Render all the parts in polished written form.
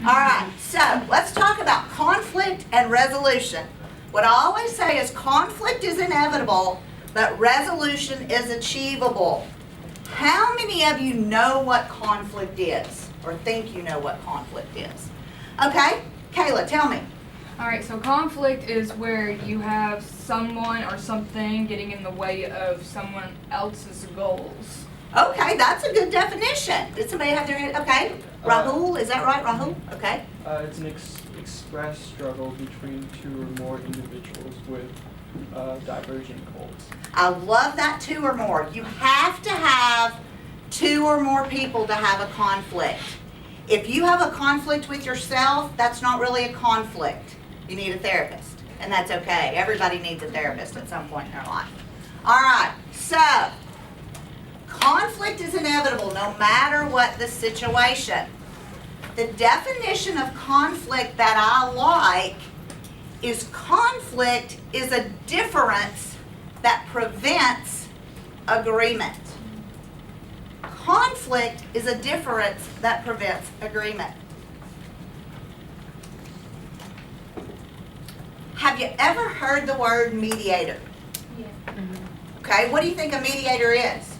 All right, so let's talk about conflict and resolution. What I always say is conflict is inevitable, but resolution is achievable. How many of you know what conflict is, or think you know what conflict is? Okay, Kayla, tell me. Alright, so conflict is where you have someone or something getting in the way of someone else's goals. Okay, that's a good definition. Did somebody have their hand? Okay, Rahul, is that right, Rahul? Okay. It's an express struggle between two or more individuals with divergent goals. I love that, two or more. You have to have two or more people to have a conflict. If you have a conflict with yourself, that's not really a conflict. You need a therapist, and that's okay. Everybody needs a therapist at some point in their life. All right, so conflict is inevitable no matter what the situation. The definition of conflict that I like is conflict is a difference that prevents agreement. Conflict is a difference that prevents agreement. Have you ever heard the word mediator? Yeah. Okay, what do you think a mediator is?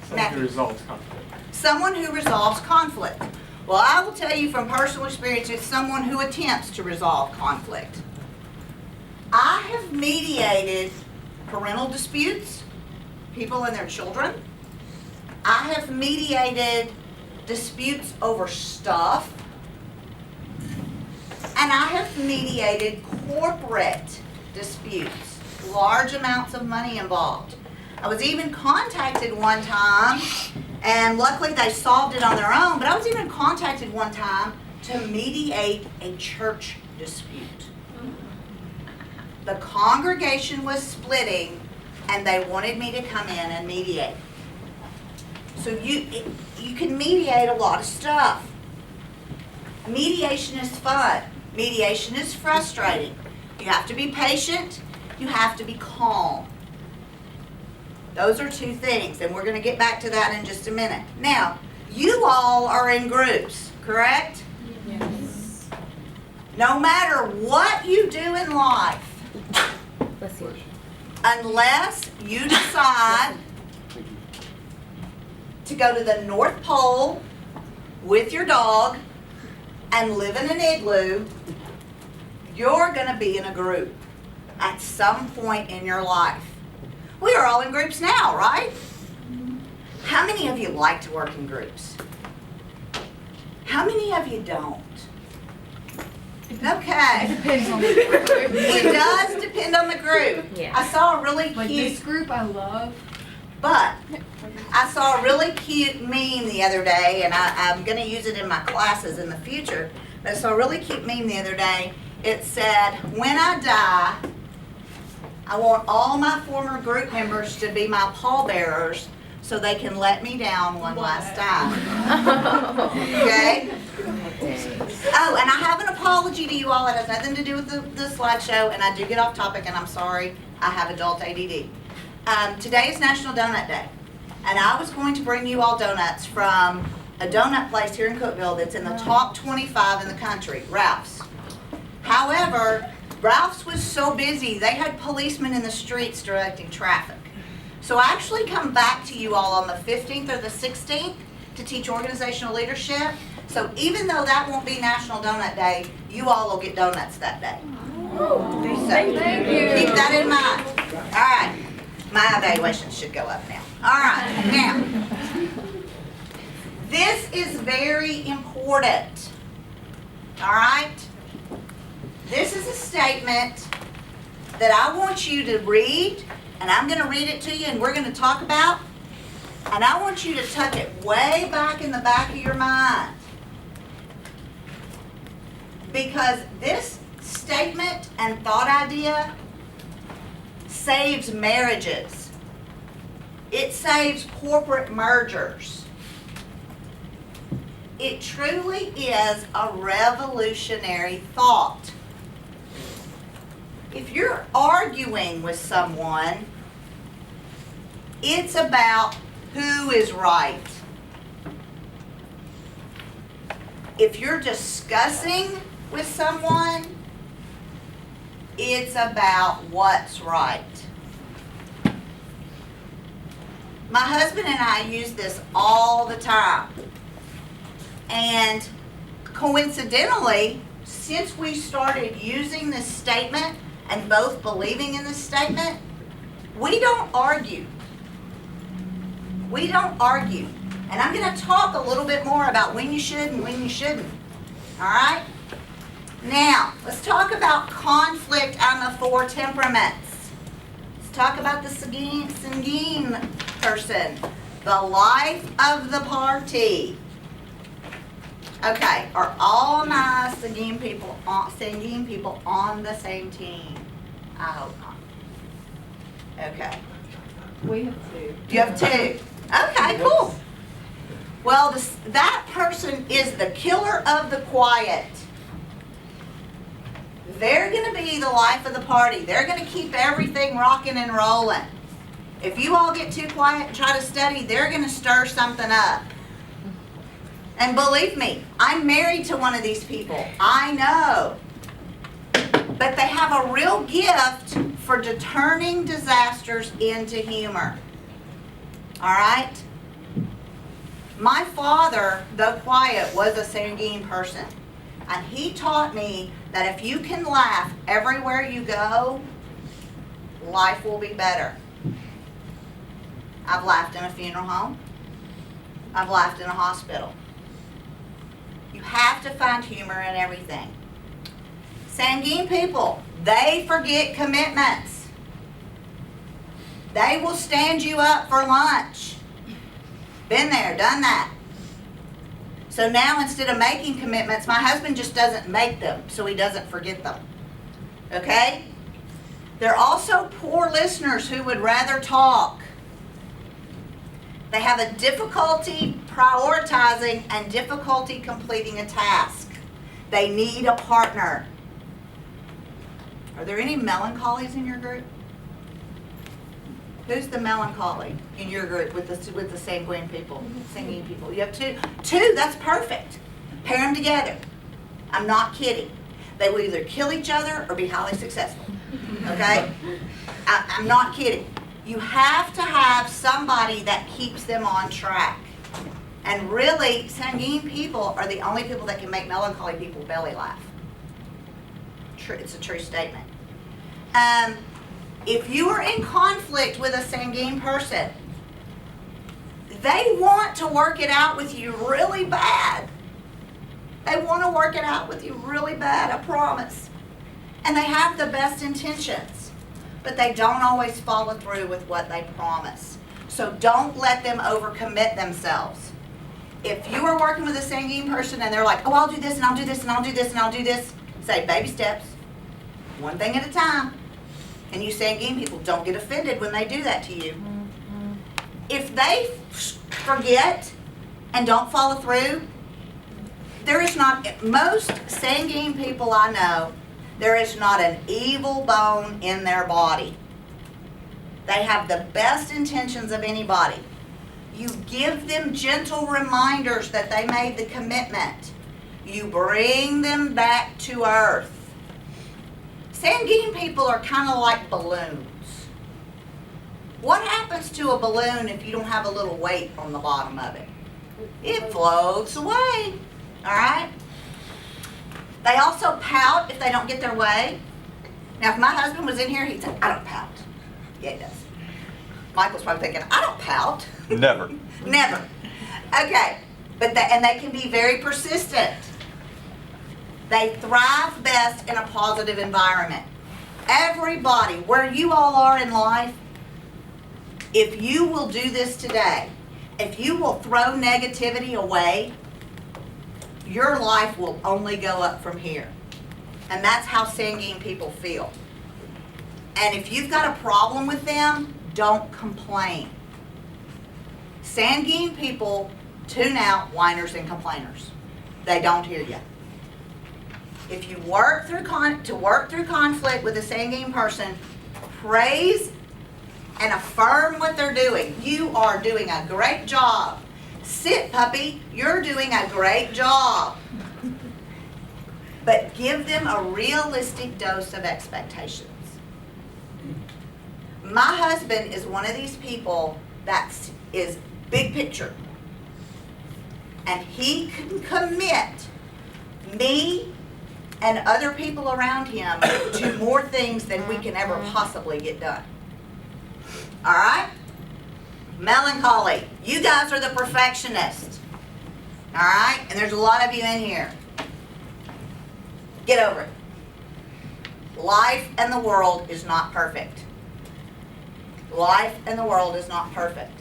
Someone who resolves conflict. Someone who resolves conflict. Well, I will tell you from personal experience, it's someone who attempts to resolve conflict. I have mediated parental disputes, people and their children. I have mediated disputes over stuff. And I have mediated corporate disputes, large amounts of money involved. I was even contacted one time, and luckily they solved it on their own, but I was even contacted one time to mediate a church dispute. The congregation was splitting, and they wanted me to come in and mediate. So you can mediate a lot of stuff. Mediation is fun. Mediation is frustrating. You have to be patient. You have to be calm. Those are two things, and we're going to get back to that in just a minute. Now, you all are in groups, correct? Yes. No matter what you do in life, unless you decide to go to the North Pole with your dog and live in an igloo, you're going to be in a group at some point in your life. We are all in groups now, right? How many of you like to work in groups? How many of you don't? Okay. It depends on the group. It does depend on the group. Yeah. I saw a really Like cute, this group I love. but I saw a really cute meme the other day, and I'm going to use it in my classes in the future. But I saw a really cute meme the other day. It said, when I die, I want all my former group members to be my pallbearers so they can let me down one last time. Okay? Oh, and I have an apology to you all. It has nothing to do with the slideshow, and I do get off topic, and I'm sorry. I have adult ADD. Today is National Donut Day, and I was going to bring you all donuts from a donut place here in Cookeville that's in the top 25 in the country, Ralph's. However, Ralph's was so busy, they had policemen in the streets directing traffic. So I actually come back to you all on the 15th or the 16th to teach organizational leadership. So even though that won't be National Donut Day, you all will get donuts that day. So Thank you. keep that in mind. All right. My evaluation should go up now. All right. Now, this is very important. All right? This is a statement that I want you to read, and I'm going to read it to you, and we're going to talk about. And I want you to tuck it way back in the back of your mind. Because this statement and thought idea saves marriages. It saves corporate mergers. It truly is a revolutionary thought. If you're arguing with someone, it's about who is right. if you're discussing with someone, it's about what's right. My husband and I use this all the time. And coincidentally, since we started using this statement and both believing in this statement, we don't argue. We don't argue. And I'm going to talk a little bit more about when you should and when you shouldn't. All right? Now, let's talk about conflict and the four temperaments. Let's talk about the sanguine person, the life of the party. Okay, are all my sanguine people on the same team? I hope not. Okay. We have two. You have two. Okay, cool. Well, that person is the killer of the quiet. They're going to be the life of the party. They're going to keep everything rocking and rolling. If you all get too quiet and try to study, they're going to stir something up. And believe me, I'm married to one of these people. I know. But they have a real gift for turning disasters into humor. All right? My father, though quiet, was a sanguine person. And he taught me that if you can laugh everywhere you go, life will be better. I've laughed in a funeral home. I've laughed in a hospital. You have to find humor in everything. Sanguine people, they forget commitments. They will stand you up for lunch. Been there, done that. So now instead of making commitments, my husband just doesn't make them, so he doesn't forget them. Okay? They're also poor listeners who would rather talk. They have a difficulty prioritizing and difficulty completing a task. They need a partner. Are there any melancholies in your group? Who's the melancholy in your group with the sanguine people, singing people? You have two. Two, that's perfect. Pair them together. I'm not kidding. They will either kill each other or be highly successful. Okay? I'm not kidding. You have to have somebody that keeps them on track. And really, sanguine people are the only people that can make melancholy people belly laugh. It's a true statement. If you are in conflict with a sanguine person, they want to work it out with you really bad. They want to work it out with you really bad, I promise. And they have the best intentions, but they don't always follow through with what they promise. So don't let them overcommit themselves. If you are working with a sanguine person and they're like, oh, I'll do this and I'll do this and I'll do this and I'll do this, say baby steps, one thing at a time. And you sanguine people, don't get offended when they do that to you. If they forget and don't follow through, there is not, most sanguine people I know, there is not an evil bone in their body. They have the best intentions of anybody. You give them gentle reminders that they made the commitment. You bring them back to earth. Sanguine people are kind of like balloons. What happens to a balloon if you don't have a little weight on the bottom of it? It floats away, all right? They also pout if they don't get their way. Now, if my husband was in here, he'd say, I don't pout. Yeah, he does. Michael's probably thinking, I don't pout. Never. Never. Okay, but they can be very persistent. They thrive best in a positive environment. Everybody, where you all are in life, if you will do this today, if you will throw negativity away, your life will only go up from here. And that's how sanguine people feel. And if you've got a problem with them, don't complain. Sanguine people tune out whiners and complainers. They don't hear you. If you work through conflict with a sanguine person, praise and affirm what they're doing. You are doing a great job. Sit, puppy. You're doing a great job. but give them a realistic dose of expectations. My husband is one of these people that is big picture. And he can commit me and other people around him to more things than we can ever possibly get done. All right? Melancholy. You guys are the perfectionists. All right? And there's a lot of you in here. Get over it. Life and the world is not perfect. Life and the world is not perfect.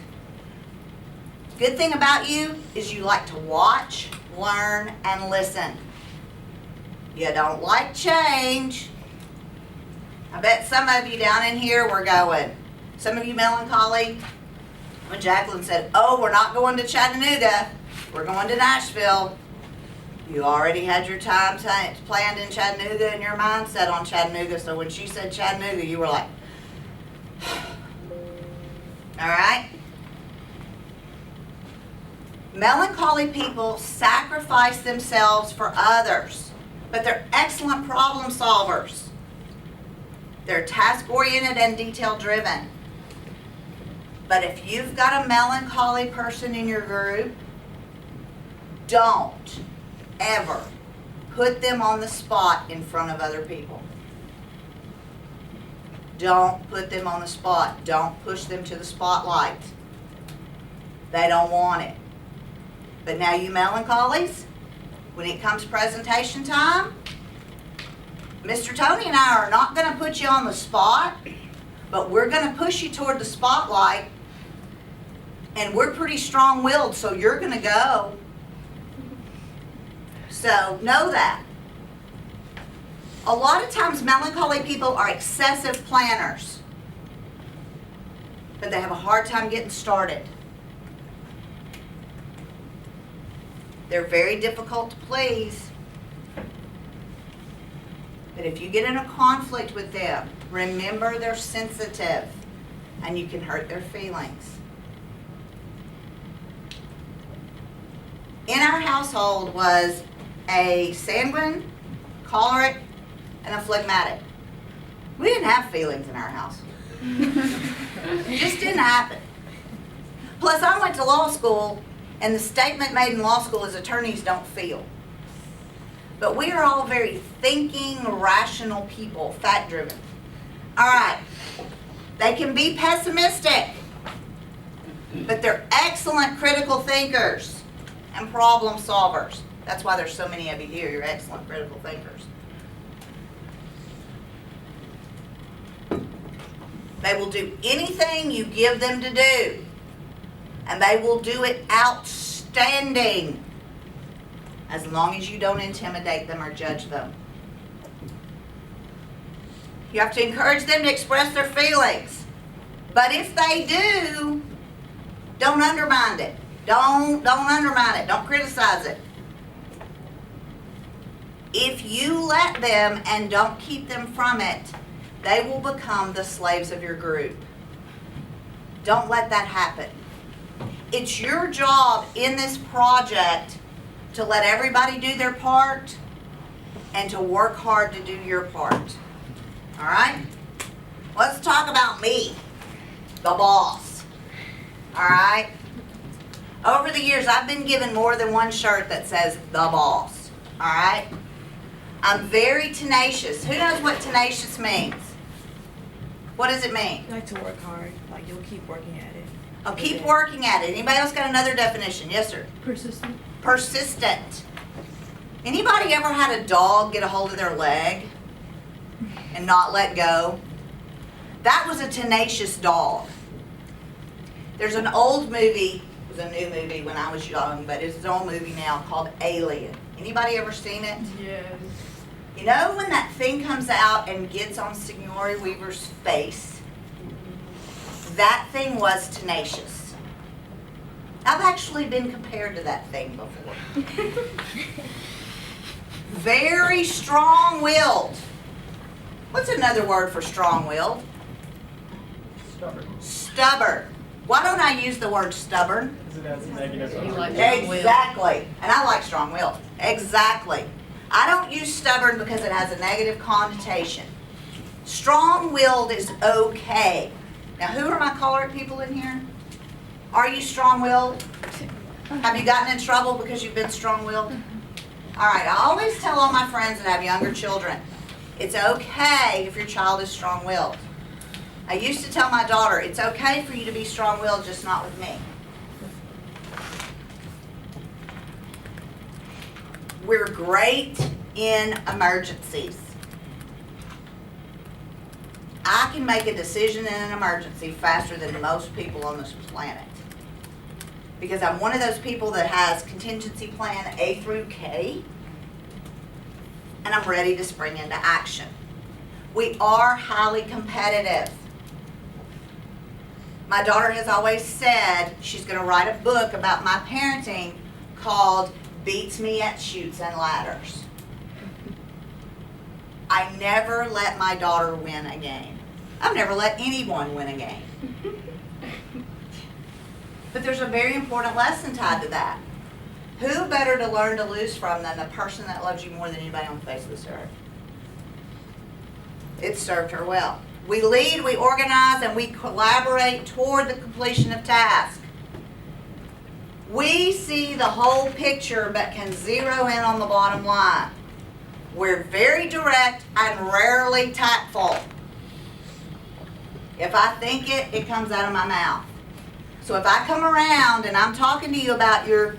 Good thing about you is you like to watch, learn, and listen. You don't like change. I bet some of you down in here were going. Some of you melancholy. When Jacqueline said, oh, we're not going to Chattanooga, we're going to Nashville. You already had your time planned in Chattanooga and your mindset on Chattanooga. So when she said Chattanooga, you were like, all right? Melancholy people sacrifice themselves for others, but they're excellent problem solvers. They're task-oriented and detail-driven. But if you've got a melancholy person in your group, don't ever put them on the spot in front of other people. Don't put them on the spot. Don't push them to the spotlight. They don't want it. But now you melancholies, when it comes presentation time, Mr. Tony and I are not going to put you on the spot, but we're going to push you toward the spotlight, and we're pretty strong-willed, so you're going to go. So know that. A lot of times melancholy people are excessive planners, but they have a hard time getting started. They're very difficult to please. But if you get in a conflict with them, remember they're sensitive and you can hurt their feelings. In our household was a sanguine, choleric, and a phlegmatic. We didn't have feelings in our house. It just didn't happen. Plus, I went to law school, and the statement made in law school is attorneys don't feel. But we are all very thinking, rational people, fact-driven. All right. They can be pessimistic, but they're excellent critical thinkers and problem solvers. That's why there's so many of you here. You're excellent critical thinkers. They will do anything you give them to do, and they will do it outstanding, as long as you don't intimidate them or judge them. You have to encourage them to express their feelings. But if they do, don't undermine it. Don't undermine it. Don't criticize it. If you let them and don't keep them from it, they will become the slaves of your group. Don't let that happen. It's your job in this project to let everybody do their part and to work hard to do your part. All right? Let's talk about me, the boss. All right? Over the years, I've been given more than one shirt that says the boss. All right? I'm very tenacious. Who knows what tenacious means? What does it mean? You like to work hard, like you'll keep working at it. I'll keep working at it. Anybody else got another definition? Yes, sir. Persistent. Persistent. Anybody ever had a dog get a hold of their leg and not let go? That was a tenacious dog. There's an old movie, it was a new movie when I was young, but it's an old movie now called Alien. Anybody ever seen it? Yes. You know when that thing comes out and gets on Sigourney Weaver's face? That thing was tenacious. I've actually been compared to that thing before. Very strong-willed. What's another word for strong-willed? Stubborn. Stubborn. Why don't I use the word stubborn? Because it has a negative You like connotation. Exactly. And I like strong-willed. Exactly. I don't use stubborn because it has a negative connotation. Strong-willed is okay. Now, who are my choleric people in here? Are you strong-willed? Have you gotten in trouble because you've been strong-willed? All right, I always tell all my friends that have younger children, it's okay if your child is strong-willed. I used to tell my daughter, it's okay for you to be strong-willed, just not with me. We're great in emergencies. I can make a decision in an emergency faster than most people on this planet. Because I'm one of those people that has contingency plan A through K, and I'm ready to spring into action. We are highly competitive. My daughter has always said she's going to write a book about my parenting called Beats Me at Chutes and Ladders. I never let my daughter win a game. I've never let anyone win a game. But there's a very important lesson tied to that. Who better to learn to lose from than the person that loves you more than anybody on the face of this earth? It served her well. We lead, we organize, and we collaborate toward the completion of tasks. We see the whole picture but can zero in on the bottom line. We're very direct and rarely tactful. If I think it, it comes out of my mouth. So if I come around and I'm talking to you about your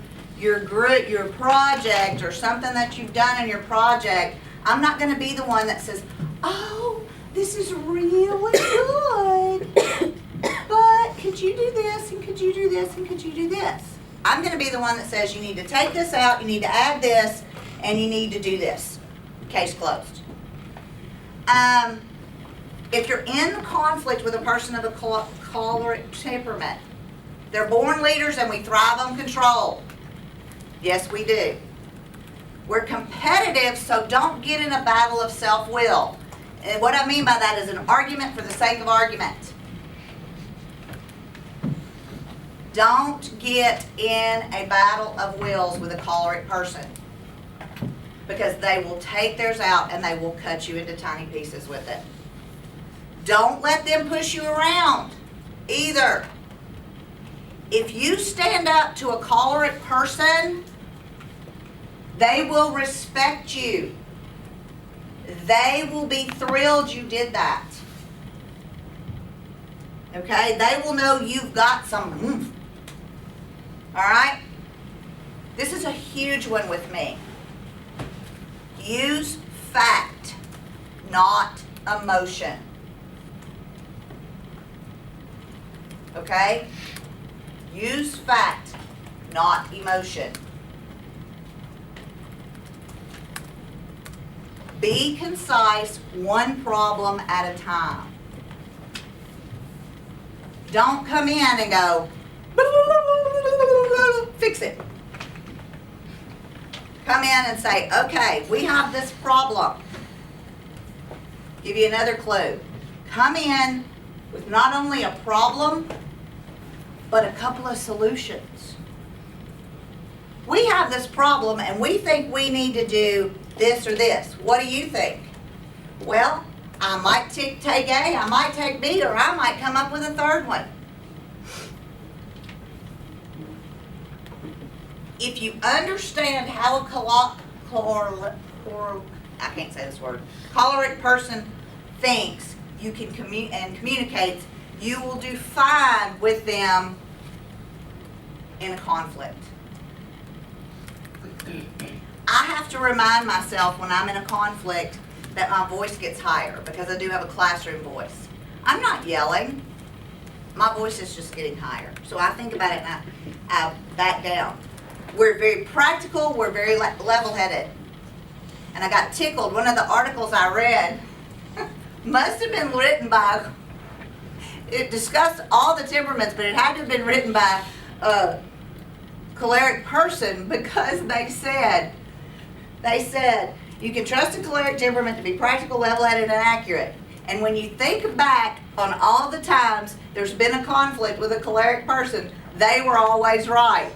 group, your project, or something that you've done in your project, I'm not going to be the one that says, "Oh, this is really good, but could you do this, and could you do this, and could you do this?" I'm going to be the one that says, "You need to take this out, you need to add this, and you need to do this." Case closed. If you're in conflict with a person of a choleric temperament, they're born leaders and we thrive on control. Yes, we do. We're competitive, so don't get in a battle of self-will. And what I mean by that is an argument for the sake of argument. Don't get in a battle of wills with a choleric person, because they will take theirs out and they will cut you into tiny pieces with it. Don't let them push you around either. If you stand up to a choleric person, they will respect you. They will be thrilled you did that. Okay? They will know you've got some oomph. All right? This is a huge one with me. Use fact, not emotion. Okay? Use fact, not emotion. Be concise, one problem at a time. Don't come in and go, fix it. Come in and say, okay, we have this problem. Give you another clue. Come in with not only a problem, but a couple of solutions. We have this problem and we think we need to do this or this. What do you think? Well, I might take A, I might take B, or I might come up with a third one. If you understand how a I can't say this word, choleric person thinks, you can communicates, you will do fine with them in a conflict. I have to remind myself when I'm in a conflict that my voice gets higher, because I do have a classroom voice. I'm not yelling. My voice is just getting higher. So I think about it and I back down. We're very practical. We're very level-headed. And I got tickled. One of the articles I read must have been written by, it discussed all the temperaments, but it had to have been written by a choleric person, because they said, you can trust a choleric temperament to be practical, level-headed, and accurate. And when you think back on all the times there's been a conflict with a choleric person, they were always right.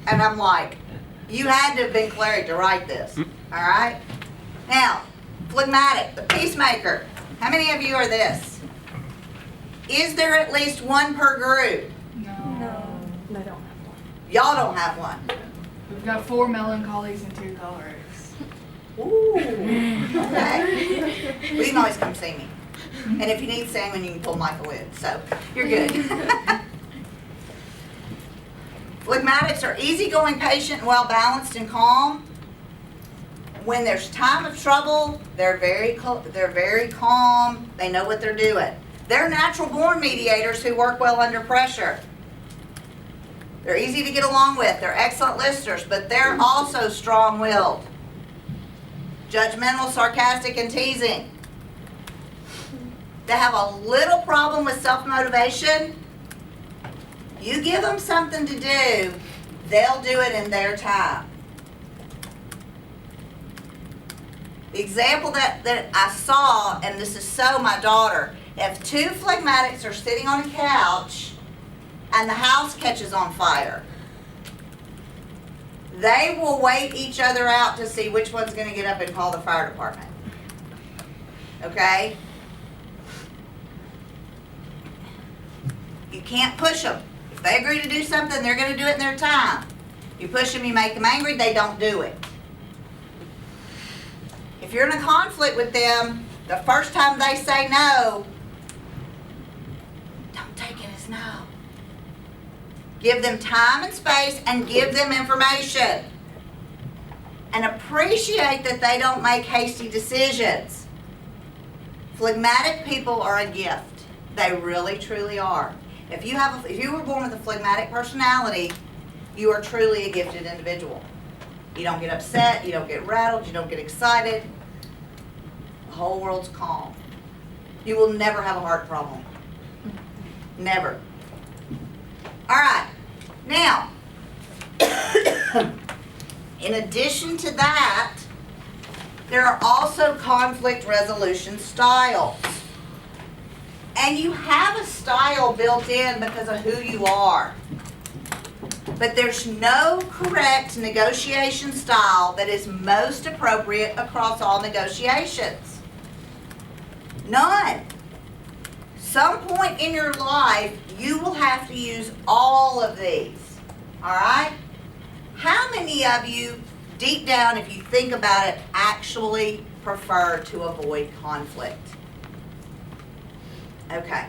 And I'm like, you had to have been choleric to write this, all right? Now, phlegmatic, the peacemaker. How many of you are this? Is there at least one per group? No. They don't have one. Y'all don't have one. We've got 4 melancholies and 2 cholerics. Ooh, okay. Well, you can always come see me. And if you need salmon, you can pull Michael in, so you're good. Phlegmatics are easygoing, patient, and well-balanced and calm. When there's time of trouble, they're very calm. They know what they're doing. They're natural-born mediators who work well under pressure. They're easy to get along with. They're excellent listeners, but they're also strong-willed. Judgmental, sarcastic, and teasing. They have a little problem with self-motivation. You give them something to do, they'll do it in their time. The example that I saw, and this is so my daughter, if 2 phlegmatics are sitting on a couch and the house catches on fire, they will wait each other out to see which one's going to get up and call the fire department. Okay? You can't push them. If they agree to do something, they're going to do it in their time. You push them, you make them angry, they don't do it. If you're in a conflict with them, the first time they say no, don't take it as no. Give them time and space and give them information. And appreciate that they don't make hasty decisions. Phlegmatic people are a gift. They really, truly are. If you were born with a phlegmatic personality, you are truly a gifted individual. You don't get upset, you don't get rattled, you don't get excited. The whole world's calm. You will never have a heart problem. Never. All right. Now, in addition to that, there are also conflict resolution styles. And you have a style built in because of who you are. But there's no correct negotiation style that is most appropriate across all negotiations. None. Some point in your life, you will have to use all of these. All right? How many of you, deep down, if you think about it, actually prefer to avoid conflict? Okay.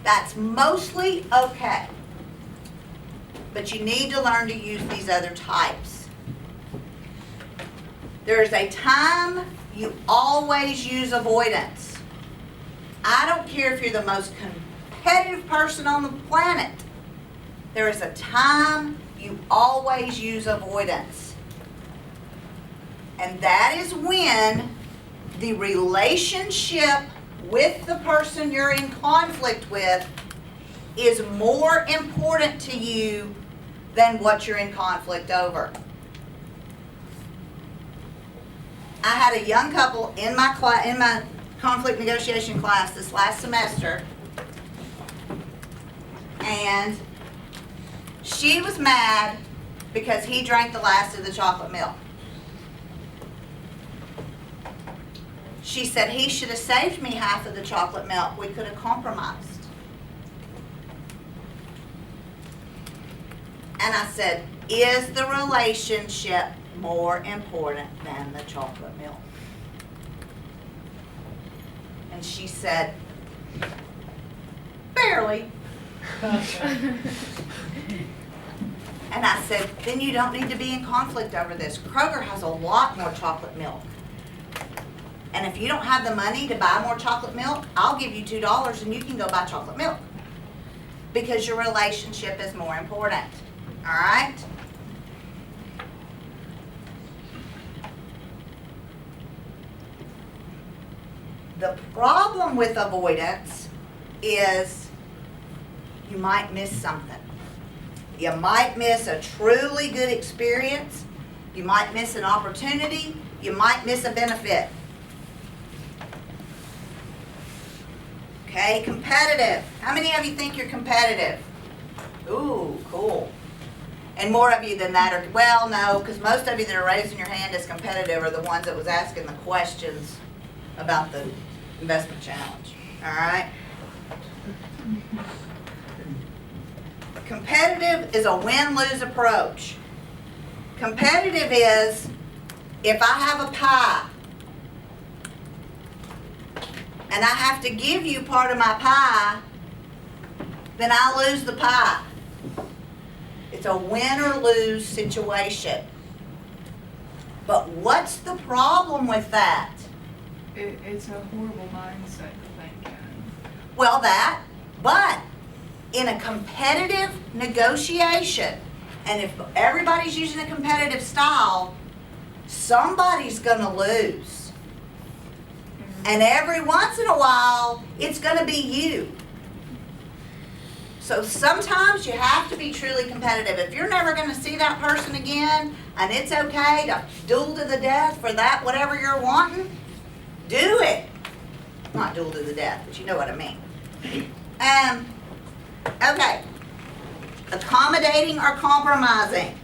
That's mostly okay. But you need to learn to use these other types. There's a time you always use avoidance. I don't care if you're the most competitive person on the planet. There is a time you always use avoidance. And that is when the relationship with the person you're in conflict with is more important to you than what you're in conflict over. I had a young couple in my conflict negotiation class this last semester, and she was mad because he drank the last of the chocolate milk. She said he should have saved me half of the chocolate milk. We could have compromised. And I said, is the relationship more important than the chocolate milk? And she said, barely. And I said, then you don't need to be in conflict over this. Kroger has a lot more chocolate milk. And if you don't have the money to buy more chocolate milk, I'll give you $2 and you can go buy chocolate milk. Because your relationship is more important. All right? The problem with avoidance is you might miss something. You might miss a truly good experience. You might miss an opportunity. You might miss a benefit. Okay, competitive. How many of you think you're competitive? Ooh, cool. And more of you than that are, well, no, because most of you that are raising your hand as competitive are the ones that was asking the questions about the investment challenge, all right? Competitive is a win-lose approach. Competitive is, if I have a pie, and I have to give you part of my pie, then I lose the pie. It's a win or lose situation. But what's the problem with that? It's a horrible mindset to think in. Well, but in a competitive negotiation, and if everybody's using a competitive style, somebody's gonna lose. And every once in a while, it's gonna be you. So sometimes you have to be truly competitive. If you're never gonna see that person again, and it's okay to duel to the death for that, whatever you're wanting, do it. Not duel to the death, but you know what I mean. Okay. Accommodating or compromising.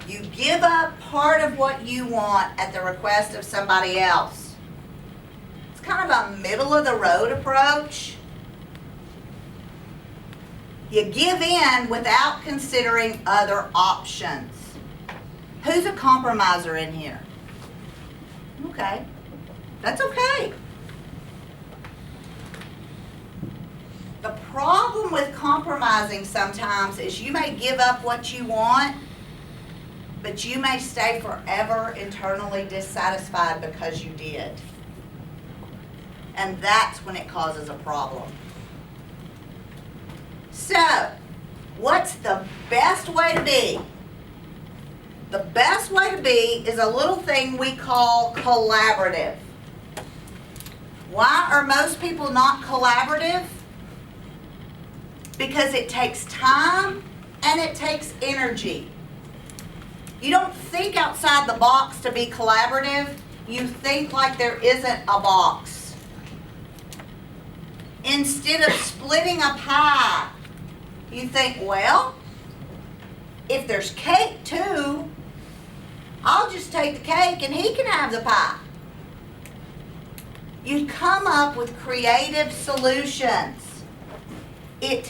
You give up part of what you want at the request of somebody else. It's kind of a middle of the road approach. You give in without considering other options. Who's a compromiser in here? Okay, that's okay. The problem with compromising sometimes is you may give up what you want, but you may stay forever internally dissatisfied because you did. And that's when it causes a problem. So, what's the best way to be? The best way to be is a little thing we call collaborative. Why are most people not collaborative? Because it takes time and it takes energy. You don't think outside the box to be collaborative. You think like there isn't a box. Instead of splitting a pie, you think, well, if there's cake too, I'll just take the cake and he can have the pie. You come up with creative solutions. Being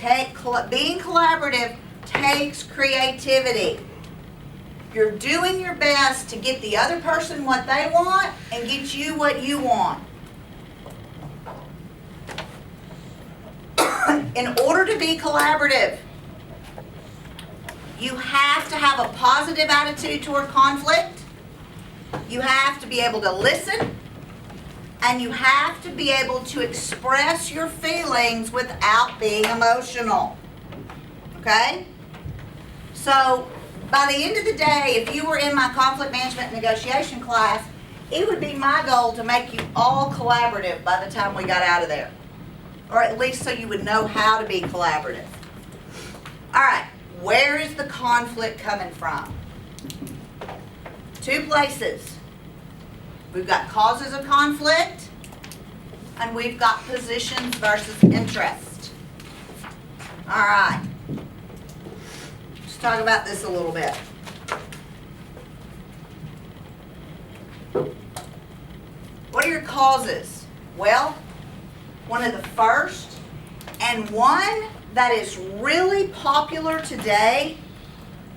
collaborative takes creativity. You're doing your best to get the other person what they want and get you what you want. In order to be collaborative, you have to have a positive attitude toward conflict. You have to be able to listen. And you have to be able to express your feelings without being emotional. Okay? So, by the end of the day, if you were in my conflict management and negotiation class, it would be my goal to make you all collaborative by the time we got out of there. Or at least so you would know how to be collaborative. All right, where is the conflict coming from? Two places. We've got causes of conflict, and we've got positions versus interest. All right. Let's talk about this a little bit. What are your causes? Well, one of the first, and one that is really popular today,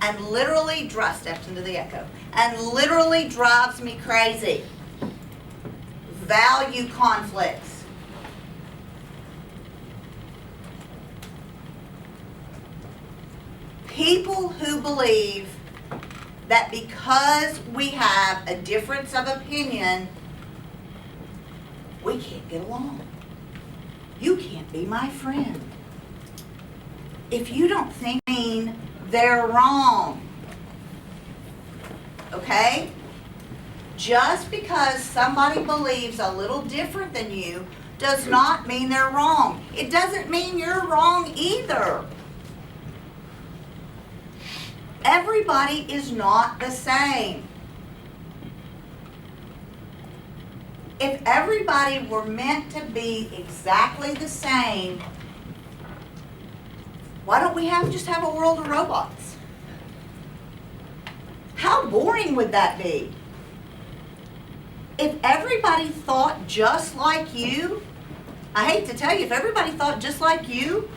and literally steps into the echo, and literally drives me crazy. Value conflicts. People who believe that because we have a difference of opinion, we can't get along. You can't be my friend. If you don't think mean, they're wrong. Okay? Just because somebody believes a little different than you does not mean they're wrong. It doesn't mean you're wrong either. Everybody is not the same. If everybody were meant to be exactly the same, Why don't we just have a world of robots? How boring would that be? If everybody thought just like you, I hate to tell you, if everybody thought just like you,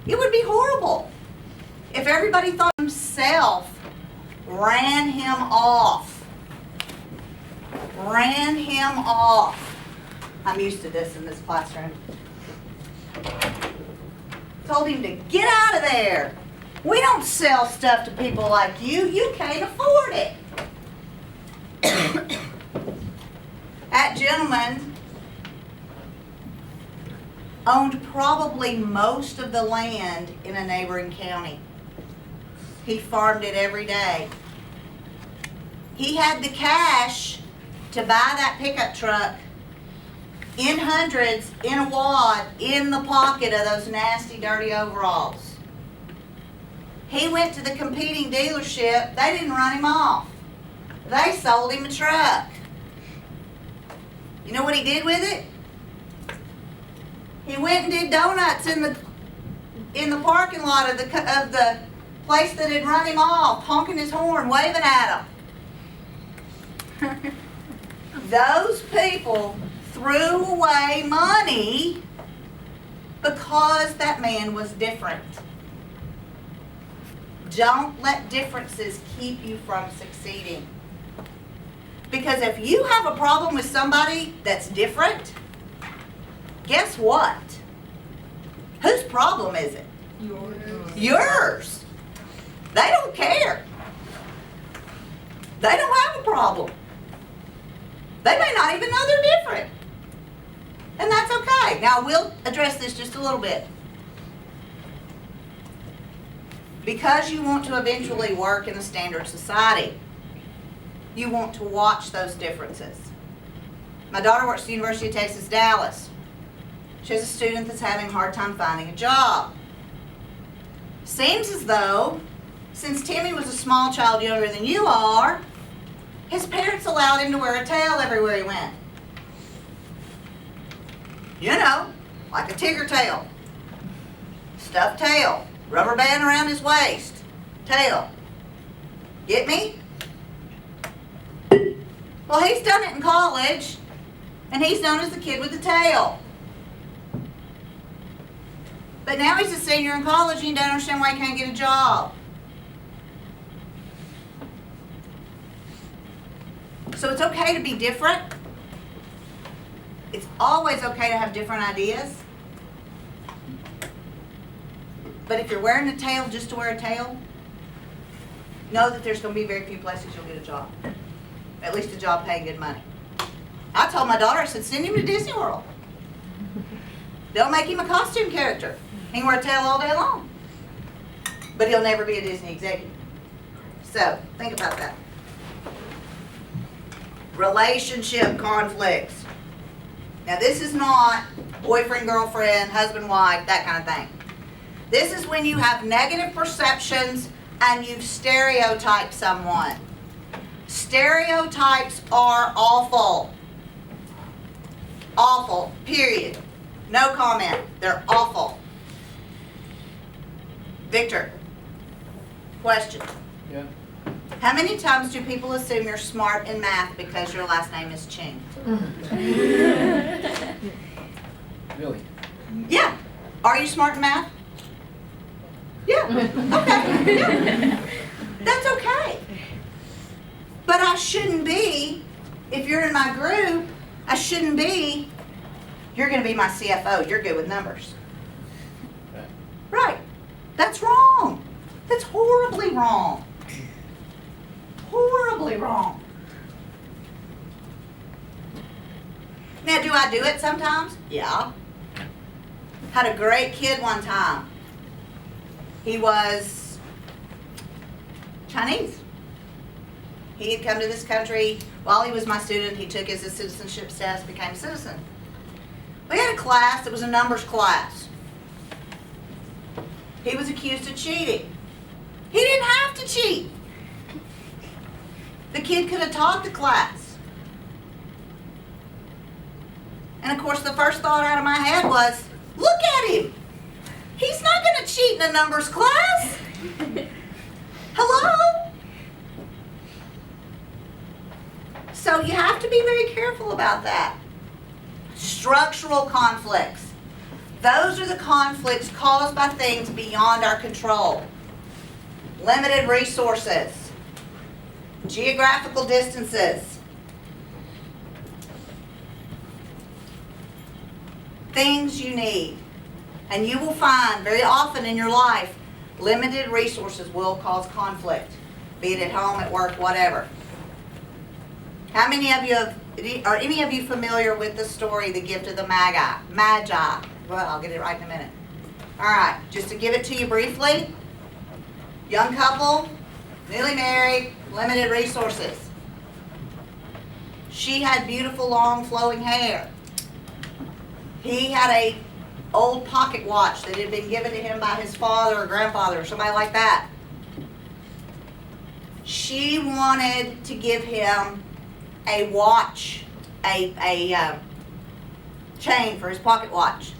it would be horrible. If everybody thought himself, ran him off. Ran him off. I'm used to this in this classroom. Told him to get out of there. We don't sell stuff to people like you. You can't afford it. That gentleman owned probably most of the land in a neighboring county. He farmed it every day. He had the cash to buy that pickup truck in hundreds, in a wad, in the pocket of those nasty, dirty overalls. He went to the competing dealership. They didn't run him off. They sold him a truck. You know what he did with it? He went and did donuts in the parking lot of the place that had run him off, honking his horn, waving at him. Those people threw away money because that man was different. Don't let differences keep you from succeeding. Because if you have a problem with somebody that's different, guess what? Whose problem is it? Yours. They don't care. They don't have a problem. They may not even know they're different. And that's okay. Now, we'll address this just a little bit. Because you want to eventually work in a standard society, you want to watch those differences. My daughter works at the University of Texas, Dallas. She has a student that's having a hard time finding a job. Seems as though, since Timmy was a small child younger than you are, his parents allowed him to wear a tail everywhere he went. You know, like a tiger tail, stuffed tail, rubber band around his waist, tail. Get me? Well, he's done it in college, and he's known as the kid with the tail. But now he's a senior in college, and he doesn't understand why he can't get a job. So it's okay to be different. It's always okay to have different ideas. But if you're wearing a tail just to wear a tail, know that there's going to be very few places you'll get a job. At least a job paying good money. I told my daughter, I said, send him to Disney World. They'll make him a costume character. He can wear a tail all day long. But he'll never be a Disney executive. So, think about that. Relationship conflicts. Now, this is not boyfriend, girlfriend, husband, wife, that kind of thing. This is when you have negative perceptions and you've stereotyped someone. Stereotypes are awful. Awful, period. No comment. They're awful. Victor, question. Yeah. How many times do people assume you're smart in math because your last name is Ching? Really? Yeah. Are you smart in math? Yeah. Okay. Yeah. That's okay. But I shouldn't be, if you're in my group, I shouldn't be, you're going to be my CFO. You're good with numbers. Okay. Right. That's wrong. That's horribly wrong. Horribly wrong. Now, do I do it sometimes? Yeah. Had a great kid one time. He was Chinese. He had come to this country while he was my student. He took his citizenship test, became a citizen. We had a class that was a numbers class. He was accused of cheating. He didn't have to cheat. The kid could have taught the class. And of course, the first thought out of my head was, look at him. He's not gonna cheat in a numbers class. Hello? So you have to be very careful about that. Structural conflicts. Those are the conflicts caused by things beyond our control. Limited resources, geographical distances, things you need. And you will find very often in your life, limited resources will cause conflict, be it at home, at work, whatever. How many of you are any of you familiar with the story, The Gift of the Magi? Well, I'll get it right in a minute. All right, just to give it to you briefly. Young couple, newly married, limited resources. She had beautiful, long, flowing hair. He had a old pocket watch that had been given to him by his father or grandfather or somebody like that. She wanted to give him a watch, a chain for his pocket watch.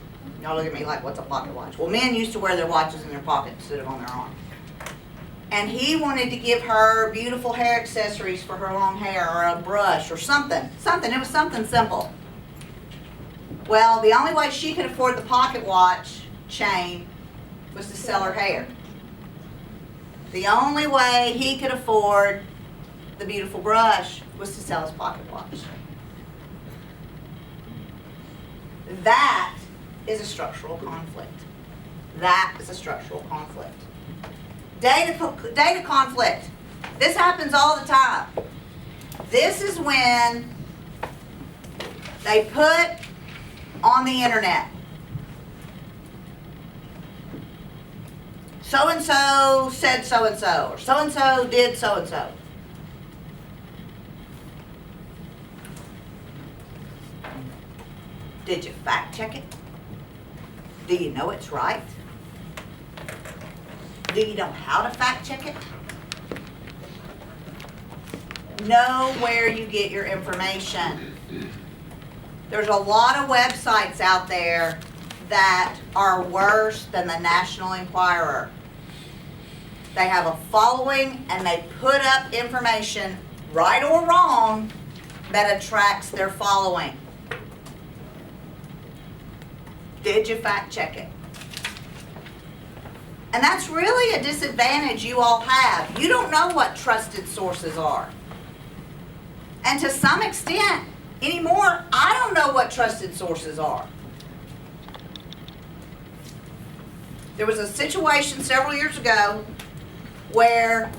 Y'all look at me like, what's a pocket watch? Well, men used to wear their watches in their pocket instead of on their arm. And he wanted to give her beautiful hair accessories for her long hair, or a brush, or something. It was something simple. Well, the only way she could afford the pocket watch chain was to sell her hair. The only way he could afford the beautiful brush was to sell his pocket watch. That is a structural conflict. That is a structural conflict. Data conflict. This happens all the time. This is when they put on the internet, so-and-so said so-and-so, or so-and-so did so-and-so. Did you fact check it? Do you know it's right? Do you know how to fact check it? Know where you get your information. There's a lot of websites out there that are worse than the National Enquirer. They have a following and they put up information, right or wrong, that attracts their following. Did you fact check it? And that's really a disadvantage you all have. You don't know what trusted sources are. And to some extent, anymore, I don't know what trusted sources are. There was a situation several years ago where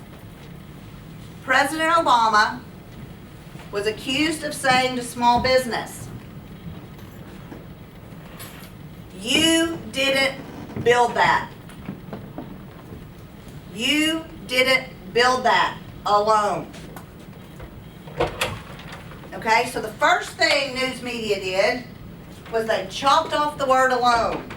President Obama was accused of saying to small business, "You didn't build that. You didn't build that alone." Okay, so the first thing news media did was they chopped off the word alone.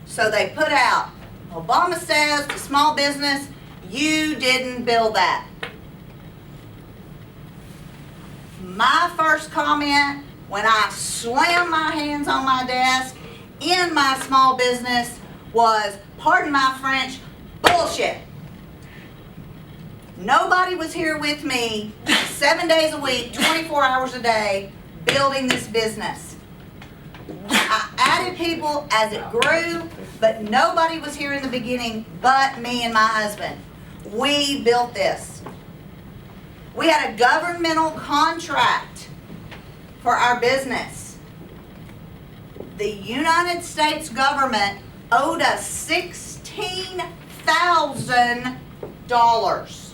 So they put out, Obama says to small business, "You didn't build that." My first comment when I slammed my hands on my desk in my small business was, pardon my French, bullshit. Nobody was here with me 7 days a week, 24 hours a day, building this business. I added people as it grew, but nobody was here in the beginning but me and my husband. We built this. We had a governmental contract for our business. The United States government owed us $16,000.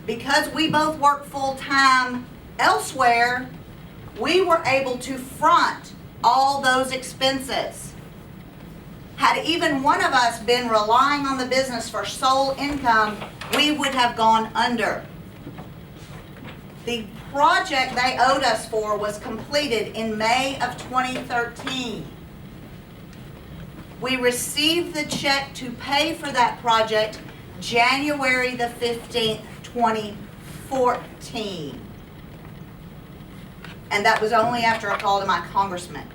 Because we both worked full-time elsewhere, we were able to front all those expenses. Had even one of us been relying on the business for sole income, we would have gone under. The project they owed us for was completed in May of 2013. We received the check to pay for that project January the 15th, 2014. And that was only after a call to my congressman.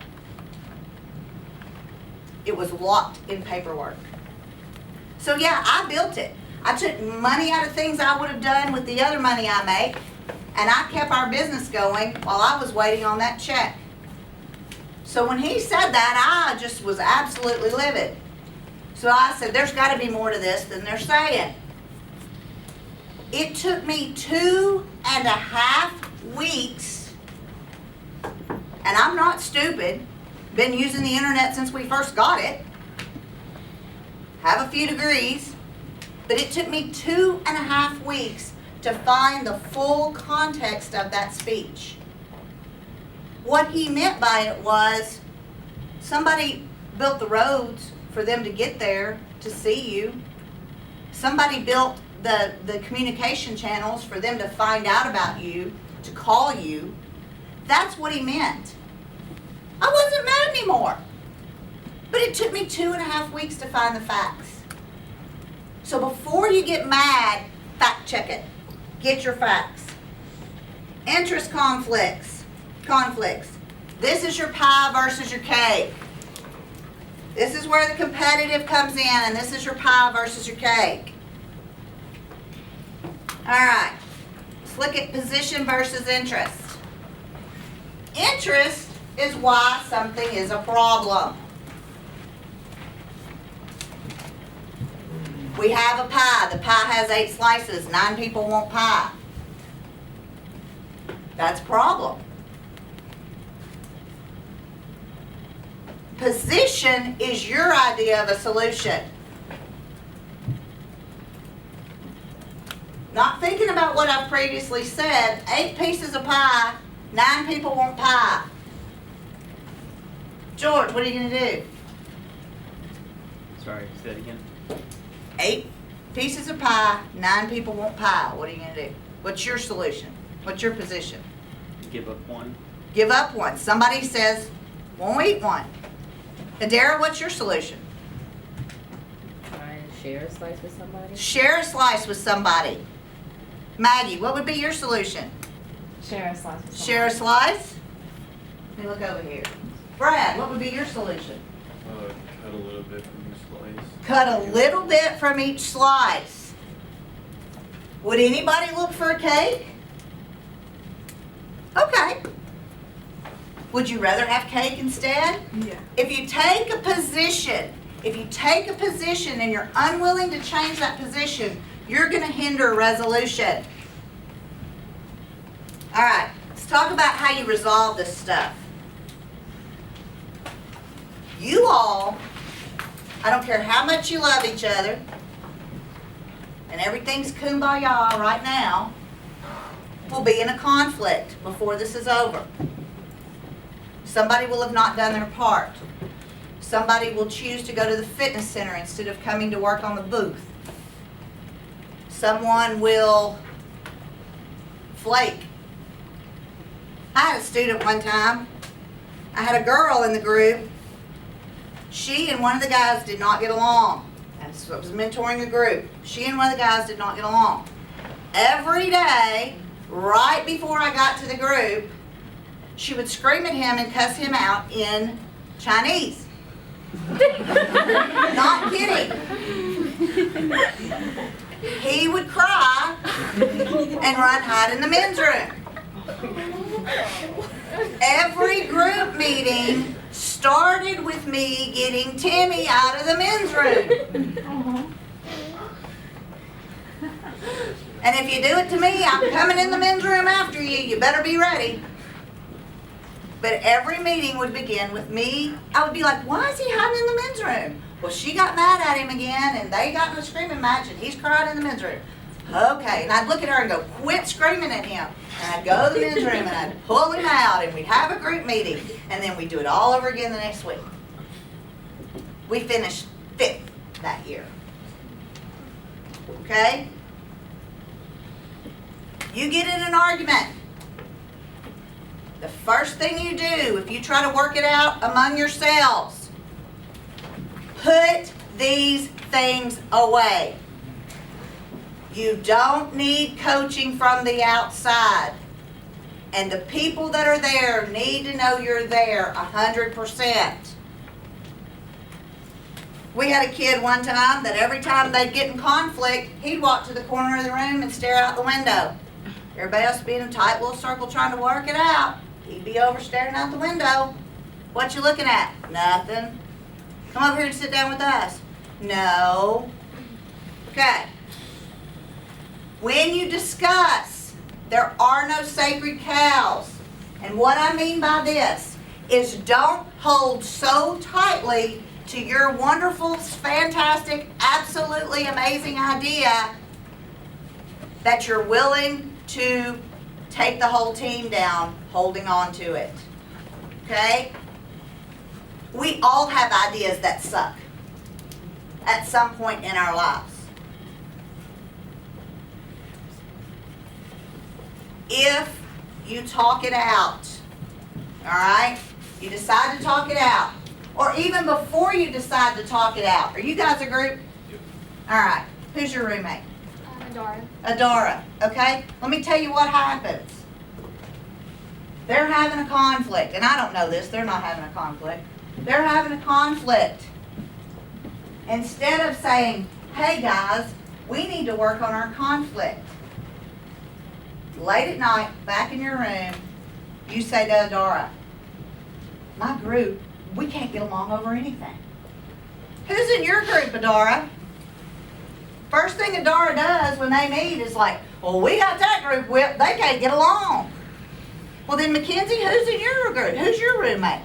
It was locked in paperwork. So yeah, I built it. I took money out of things I would have done with the other money I make, and I kept our business going while I was waiting on that check. So when he said that, I just was absolutely livid. So I said, there's got to be more to this than they're saying. It took me 2.5 weeks, and I'm not stupid, been using the internet since we first got it, have a few degrees, but it took me 2.5 weeks to find the full context of that speech. What he meant by it was, somebody built the roads for them to get there to see you. Somebody built the communication channels for them to find out about you, to call you. That's what he meant. I wasn't mad anymore. But it took me 2.5 weeks to find the facts. So before you get mad, fact check it. Get your facts. Interest conflicts. This is your pie versus your cake. This is where the competitive comes in, and this is your pie versus your cake. All right, let's look at position versus interest. Interest is why something is a problem. We have a pie. The pie has 8 slices. 9 people want pie. That's a problem. Position is your idea of a solution. Not thinking about what I've previously said, 8 pieces of pie, 9 people want pie. George, what are you going to do? Sorry, say that again. 8 pieces of pie, 9 people want pie. What are you going to do? What's your solution? What's your position? Give up one. Give up one. Somebody says, won't eat one. Adara, what's your solution? Try and share a slice with somebody. Share a slice with somebody. Maggie, what would be your solution? Share a slice with Share a slice? Let me look over here. Brad, what would be your solution? Cut a little bit from each slice. Cut a little bit from each slice. Would anybody look for a cake? Okay. Would you rather have cake instead? Yeah. If you take a position and you're unwilling to change that position, you're going to hinder a resolution. All right, let's talk about how you resolve this stuff. You all, I don't care how much you love each other, and everything's kumbaya right now, will be in a conflict before this is over. Somebody will have not done their part. Somebody will choose to go to the fitness center instead of coming to work on the booth. Someone will flake. I had a student one time. I had a girl in the group. She and one of the guys did not get along. I was mentoring a group. She and one of the guys did not get along. Every day, right before I got to the group, she would scream at him and cuss him out in Chinese. Not kidding. He would cry and run hide in the men's room. Every group meeting started with me getting Timmy out of the men's room. And if you do it to me, I'm coming in the men's room after you. You better be ready. But every meeting would begin with me. I would be like, why is he hiding in the men's room? Well, she got mad at him again, and they got in a screaming match, and he's crying in the men's room. Okay, and I'd look at her and go, quit screaming at him. And I'd go to the men's room, and I'd pull him out, and we'd have a group meeting, and then we'd do it all over again the next week. We finished 5th that year. Okay? You get in an argument. The first thing you do, if you try to work it out among yourselves, put these things away. You don't need coaching from the outside. And the people that are there need to know you're there 100%. We had a kid one time that every time they'd get in conflict, he'd walk to the corner of the room and stare out the window. Everybody else would be in a tight little circle trying to work it out. He'd be over staring out the window. What you looking at? Nothing. Come over here and sit down with us. No. Okay. When you discuss, there are no sacred cows. And what I mean by this is don't hold so tightly to your wonderful, fantastic, absolutely amazing idea that you're willing to take the whole team down holding on to it. Okay? We all have ideas that suck at some point in our lives. If you talk it out, all right? You decide to talk it out. Or even before you decide to talk it out. Are you guys a group? Yep. All right. Who's your roommate? Adara. Adara, okay? Let me tell you what happens. They're having a conflict, and I don't know this, they're not having a conflict. They're having a conflict. Instead of saying, hey guys, we need to work on our conflict. Late at night, back in your room, you say to Adara, my group, we can't get along over anything. Who's in your group, Adara? First thing Adara does when they meet is like, well, we got that group whipped, they can't get along. Well then, Mackenzie, who's in your group? Who's your roommate?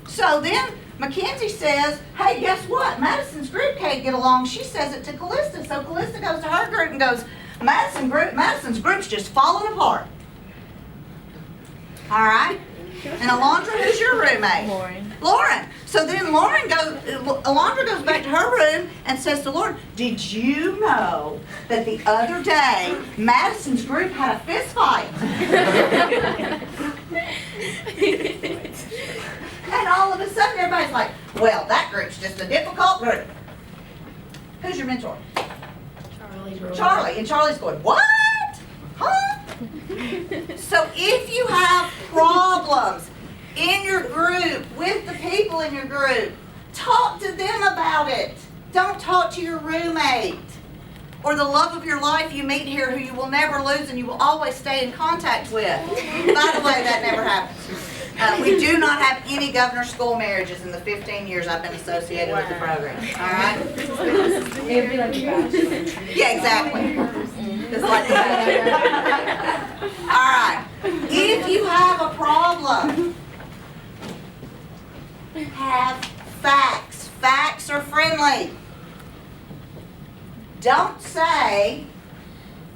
So then Mackenzie says, hey, guess what? Madison's group can't get along. She says it to Callista. So Callista goes to her group and goes, Madison's group's just falling apart. All right? And Alondra, who's your roommate? Lauren. Lauren. So then Alondra goes back to her room and says to Lauren, did you know that the other day Madison's group had a fist fight? And all of a sudden everybody's like, well, that group's just a difficult group. Who's your mentor? Charlie. And Charlie's going, what? Huh? So if you have problems in your group, with the people in your group, talk to them about it. Don't talk to your roommate or the love of your life you meet here who you will never lose and you will always stay in contact with. By the way, that never happens. We do not have any governor school marriages in the 15 years I've been associated with the program. All right? It'd be like a bachelor. Yeah, exactly. Just like that. All right. If you have a problem, have facts. Facts are friendly. Don't say,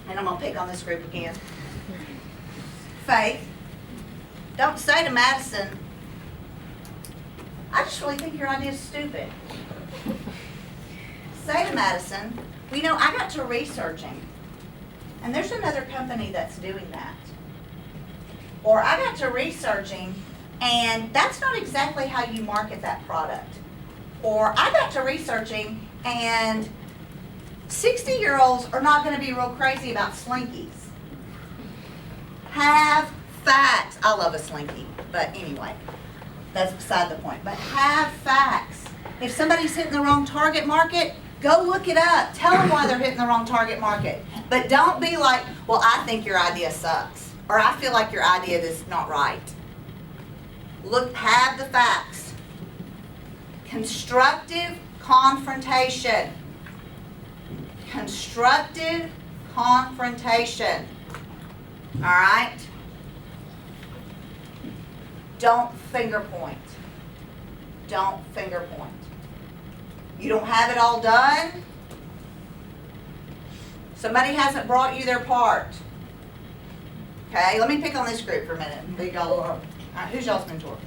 and I'm going to pick on this group again, Faith, don't say to Madison, I just really think your idea is stupid. Say to Madison, well, you know, I got to researching, and there's another company that's doing that. Or I got to researching, and that's not exactly how you market that product. Or I got to researching, and 60-year-olds are not going to be real crazy about Slinkies. Have facts. I love a Slinky, but anyway, that's beside the point. But have facts. If somebody's hitting the wrong target market, go look it up. Tell them why they're hitting the wrong target market. But don't be like, well, I think your idea sucks. Or I feel like your idea is not right. Look, have the facts. Constructive confrontation. Constructive confrontation. All right? Don't finger point. Don't finger point. You don't have it all done. Somebody hasn't brought you their part. Okay, let me pick on this group for a minute. Who y'all are. All right, who's y'all's mentor?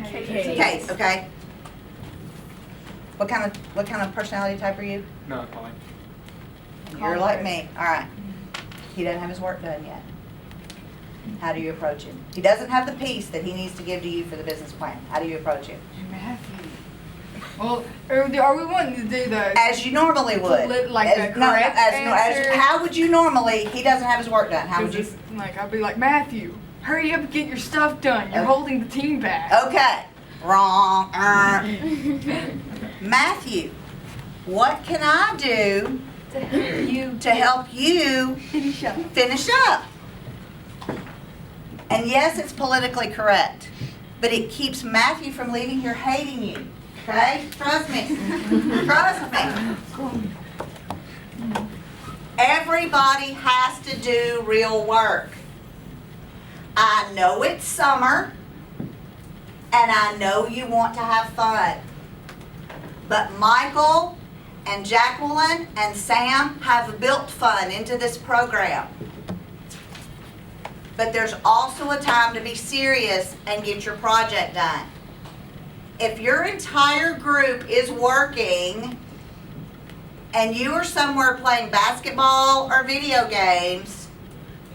Kate, okay. What kind of personality type are you? No, Colin. You're like me. All right. He doesn't have his work done yet. How do you approach him? He doesn't have the piece that he needs to give to you for the business plan. How do you approach him? Matthew. Well, are we wanting to do the As you normally would. like the correct answer? How would you normally? He doesn't have his work done. How would you? Like I'll be like, Matthew, hurry up and get your stuff done. You're Okay. holding the team back. Okay. Wrong. Matthew, what can I do to help you finish up? And yes, it's politically correct, but it keeps Matthew from leaving here hating you. Okay? Trust me. Trust me. Everybody has to do real work. I know it's summer, and I know you want to have fun. But Michael and Jacqueline and Sam have built fun into this program. But there's also a time to be serious and get your project done. If your entire group is working and you are somewhere playing basketball or video games,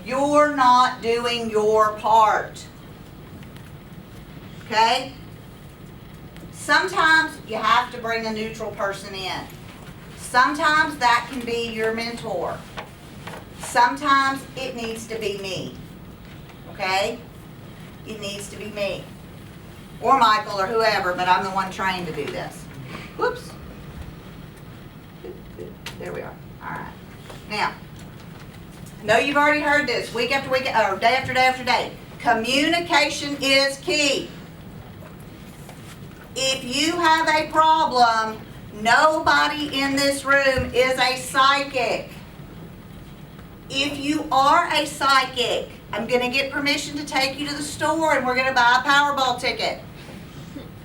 you're not doing your part. Okay? Sometimes you have to bring a neutral person in. Sometimes that can be your mentor. Sometimes it needs to be me. Okay? It needs to be me. Or Michael or whoever, but I'm the one trained to do this. Whoops. There we are. All right. Now, I know you've already heard this week after week, or day after day after day. Communication is key. If you have a problem, nobody in this room is a psychic. If you are a psychic, I'm going to get permission to take you to the store and we're going to buy a Powerball ticket.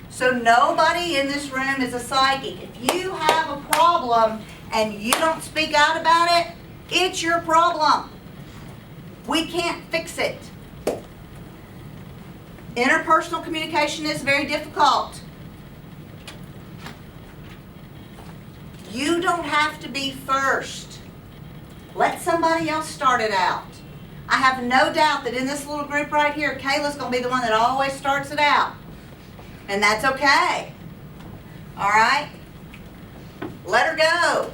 So nobody in this room is a psychic. If you have a problem and you don't speak out about it, it's your problem. We can't fix it. Interpersonal communication is very difficult. You don't have to be first. Let somebody else start it out. I have no doubt that in this little group right here, Kayla's going to be the one that always starts it out. And that's okay. All right? Let her go.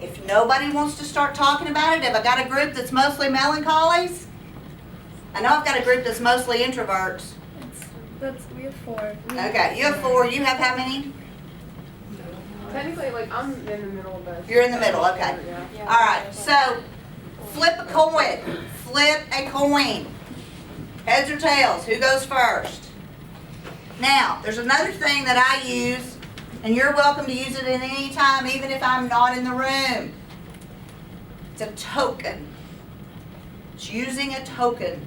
If nobody wants to start talking about it, if I got a group that's mostly melancholies, I know I've got a group that's mostly introverts. We have 4. Okay, you have 4. You have how many? Technically, like, I'm in the middle of both. You're in the middle, okay. Yeah. All right, so flip a coin. Flip a coin. Heads or tails, who goes first? Now, there's another thing that I use, and you're welcome to use it at any time, even if I'm not in the room. It's a token. It's using a token.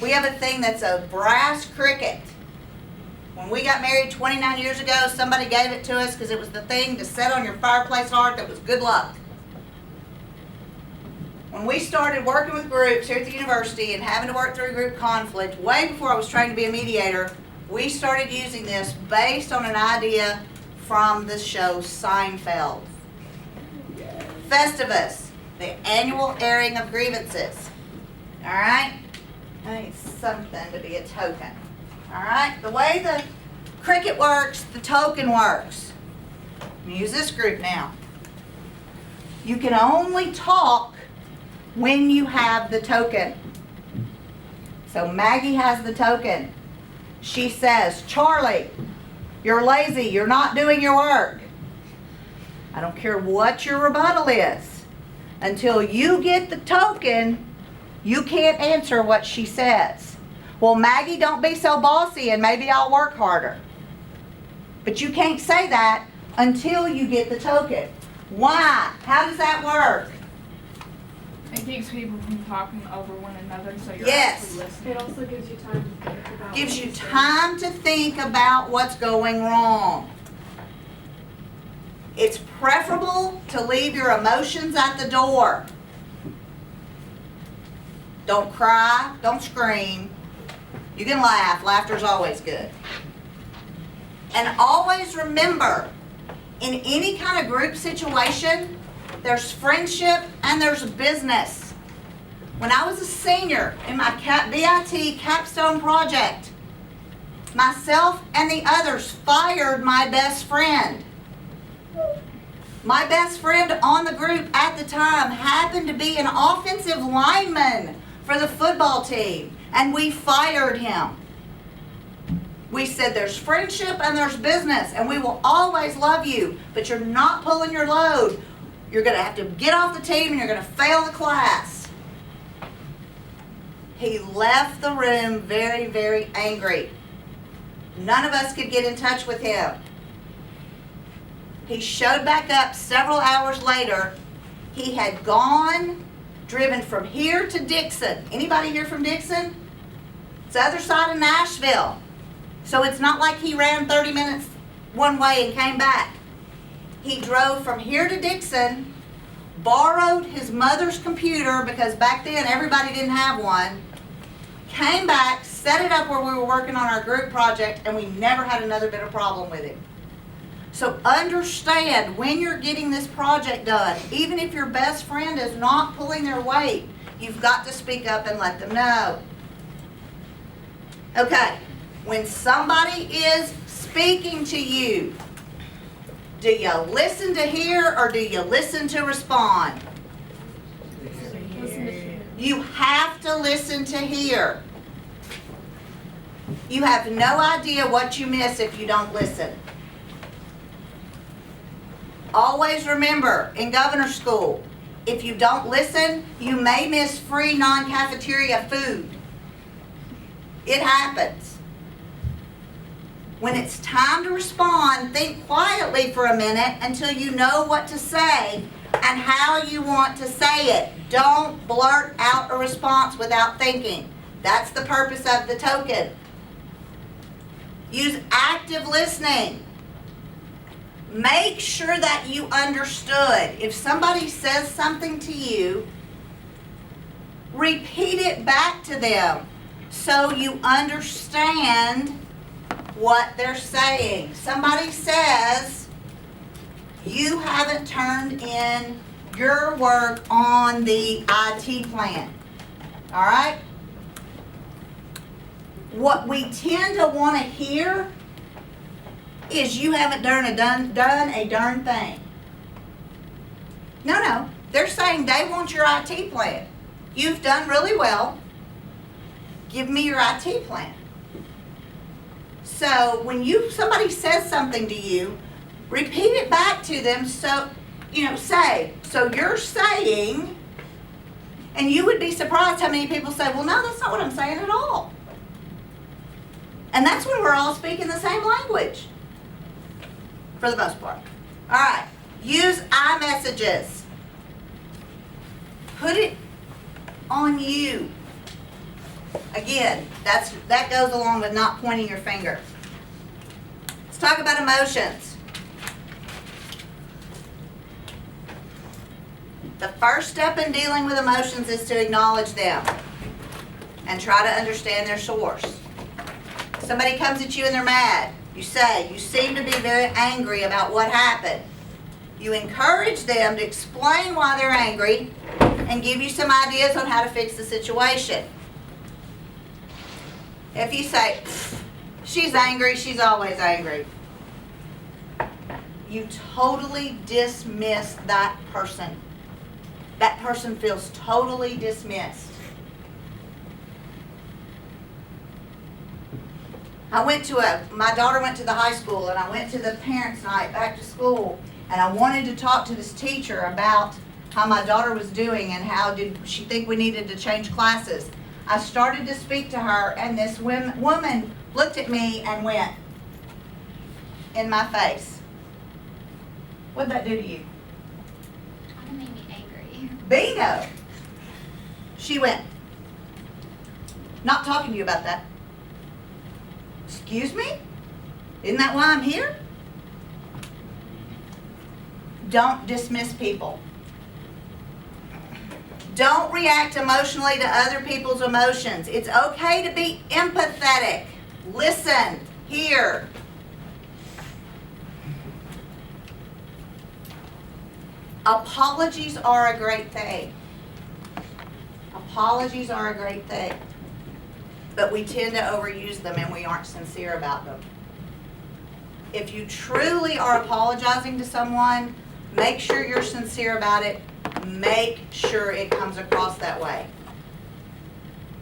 We have a thing that's a brass cricket. When we got married 29 years ago, somebody gave it to us because it was the thing to set on your fireplace hearth that was good luck. When we started working with groups here at the university and having to work through group conflict, way before I was trained to be a mediator, we started using this based on an idea from the show Seinfeld. Festivus, the annual airing of grievances. All right? I need something to be a token. All right? The way the cricket works, the token works. Use this group now. You can only talk when you have the token. So Maggie has the token. She says, Charlie, you're lazy. You're not doing your work. I don't care what your rebuttal is. Until you get the token, you can't answer what she says. Well, Maggie, don't be so bossy and maybe I'll work harder. But you can't say that until you get the token. Why? How does that work? It keeps people from talking over one another, so you're Yes. actually listening. It also gives you time to think about Gives what you say. time to think about what's going wrong. It's preferable to leave your emotions at the door. Don't cry, don't scream. You can laugh. Laughter's always good. And always remember, in any kind of group situation, there's friendship and there's business. When I was a senior in my BIT capstone project, myself and the others fired my best friend. My best friend on the group at the time happened to be an offensive lineman for the football team, and we fired him. We said there's friendship and there's business, and we will always love you, but you're not pulling your load. You're going to have to get off the team and you're going to fail the class. He left the room very, very angry. None of us could get in touch with him. He showed back up several hours later. He had gone, driven from here to Dixon. Anybody here from Dixon? It's the other side of Nashville. So it's not like he ran 30 minutes one way and came back. He drove from here to Dixon, borrowed his mother's computer because back then everybody didn't have one, came back, set it up where we were working on our group project, and we never had another bit of problem with him. So understand when you're getting this project done, even if your best friend is not pulling their weight, you've got to speak up and let them know. Okay, when somebody is speaking to you, do you listen to hear or do you listen to respond? You have to listen to hear. You have no idea what you miss if you don't listen. Always remember, in governor school, if you don't listen, you may miss free non-cafeteria food. It happens. When it's time to respond, think quietly for a minute until you know what to say and how you want to say it. Don't blurt out a response without thinking. That's the purpose of the token. Use active listening. Make sure that you understood. If somebody says something to you, repeat it back to them so you understand what they're saying. Somebody says, you haven't turned in your work on the IT plan. All right? What we tend to want to hear is you haven't done a darn thing. No. They're saying they want your IT plan. You've done really well. Give me your IT plan. So when somebody says something to you, repeat it back to them. So, say, so you're saying, and you would be surprised how many people say, well, no, that's not what I'm saying at all. And that's when we're all speaking the same language, for the most part. All right, use iMessages. Put it on you. Again, that goes along with not pointing your finger. Let's talk about emotions. The first step in dealing with emotions is to acknowledge them and try to understand their source. Somebody comes at you and they're mad. You say, you seem to be very angry about what happened. You encourage them to explain why they're angry and give you some ideas on how to fix the situation. If you say, she's angry, she's always angry, you totally dismiss that person. That person feels totally dismissed. My daughter went to the high school, and I went to the parents' night back to school, and I wanted to talk to this teacher about how my daughter was doing and how did she think we needed to change classes. I started to speak to her, and this woman looked at me and went in my face. What'd that do to you? Kind of made me angry. Bingo! She went, not talking to you about that. Excuse me? Isn't that why I'm here? Don't dismiss people. Don't react emotionally to other people's emotions. It's okay to be empathetic. Listen, hear. Apologies are a great thing. Apologies are a great thing. But we tend to overuse them and we aren't sincere about them. If you truly are apologizing to someone, make sure you're sincere about it. Make sure it comes across that way.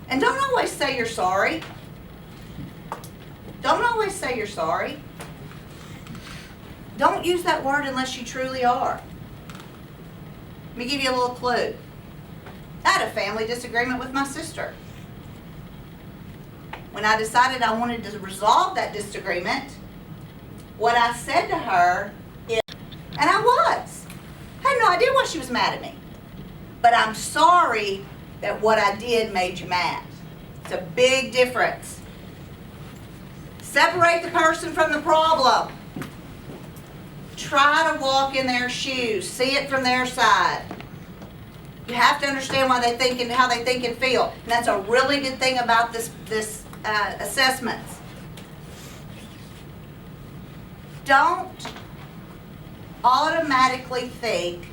And don't always say you're sorry. Don't always say you're sorry. Don't use that word unless you truly are. Let me give you a little clue. I had a family disagreement with my sister. When I decided I wanted to resolve that disagreement, what I said to her is, and I was. I had no idea why she was mad at me. But I'm sorry that what I did made you mad. It's a big difference. Separate the person from the problem. Try to walk in their shoes. See it from their side. You have to understand why they think and how they think and feel. And that's a really good thing about this assessments. Don't automatically think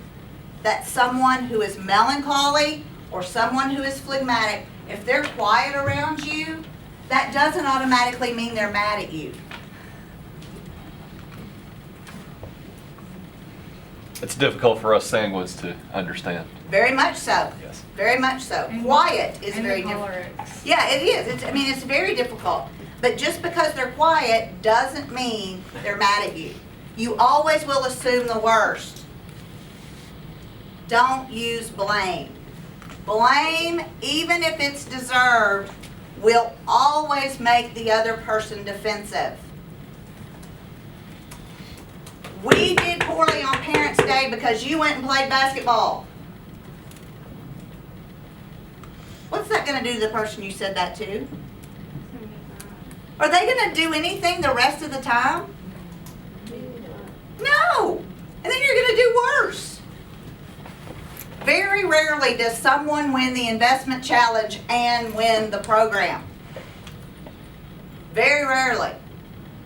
that someone who is melancholy or someone who is phlegmatic, if they're quiet around you, that doesn't automatically mean they're mad at you. It's difficult for us sanguines to understand. Very much so. Yes. Very much so. And- Quiet is and very the difficult. cholerics. Yeah, it is. It's very difficult. But just because they're quiet doesn't mean they're mad at you. You always will assume the worst. Don't use blame. Blame, even if it's deserved, will always make the other person defensive. We did poorly on Parents' Day because you went and played basketball. What's that going to do to the person you said that to? Are they going to do anything the rest of the time? No. And then you're going to do worse. Very rarely does someone win the investment challenge and win the program. Very rarely.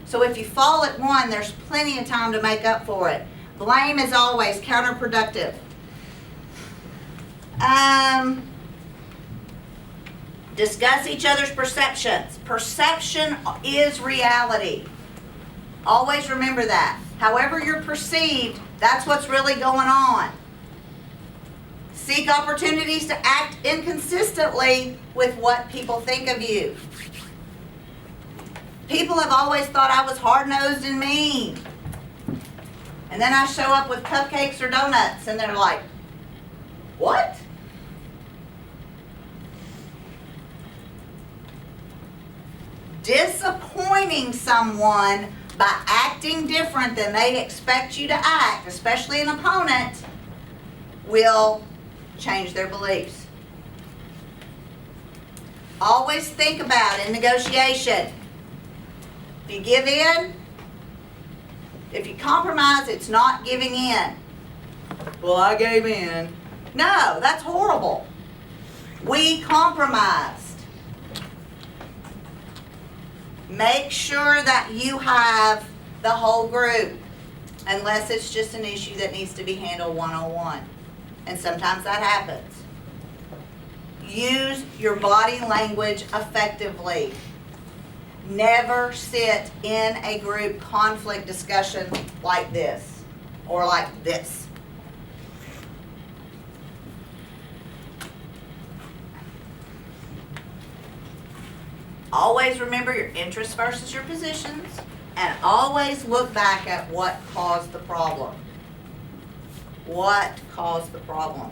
So if you fall at one, there's plenty of time to make up for it. Blame is always counterproductive. Discuss each other's perceptions. Perception is reality. Always remember that. However you're perceived, that's what's really going on. Seek opportunities to act inconsistently with what people think of you. People have always thought I was hard-nosed and mean. And then I show up with cupcakes or donuts and they're like, what? Disappointing someone by acting different than they expect you to act, especially an opponent, will change their beliefs. Always think about in negotiation. If you give in, if you compromise, it's not giving in. Well, I gave in. No, that's horrible. We compromised. Make sure that you have the whole group, unless it's just an issue that needs to be handled one-on-one. And sometimes that happens. Use your body language effectively. Never sit in a group conflict discussion like this or like this. Always remember your interests versus your positions, and always look back at what caused the problem. What caused the problem?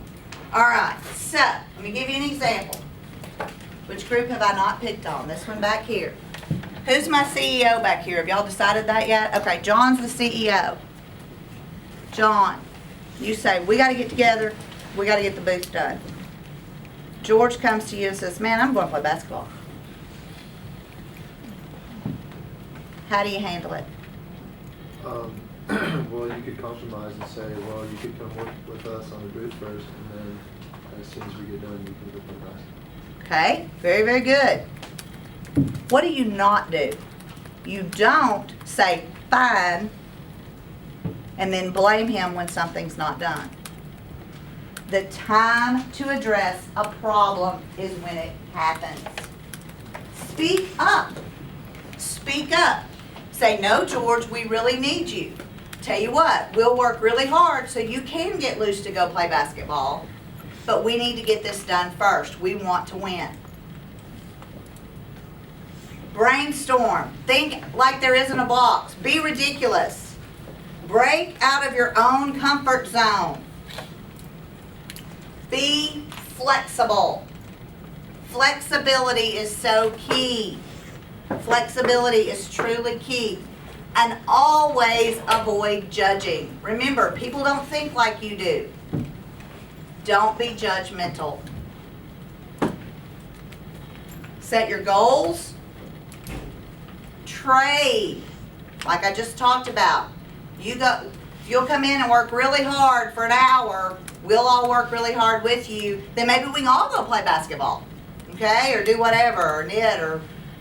All right, so let me give you an example. Which group have I not picked on? This one back here. Who's my CEO back here? Have y'all decided that yet? Okay, John's the CEO. John, you say, we got to get together. We got to get the booth done. George comes to you and says, man, I'm going to play basketball. How do you handle it? Well, you could compromise and say, well, you could come work with us on the booth first, and then as soon as we get done, you can go play basketball. Okay, very, very good. What do you not do? You don't say, fine, and then blame him when something's not done. The time to address a problem is when it happens. Speak up. Speak up. Say, no, George, we really need you. Tell you what, we'll work really hard so you can get loose to go play basketball, but we need to get this done first. We want to win. Brainstorm. Think like there isn't a box. Be ridiculous. Break out of your own comfort zone. Be flexible. Flexibility is so key. Flexibility is truly key. And always avoid judging. Remember, people don't think like you do. Don't be judgmental. Set your goals. Trade. Like I just talked about. You'll come in and work really hard for an hour. We'll all work really hard with you. Then maybe we can all go play basketball. Okay? Or do whatever. Or knit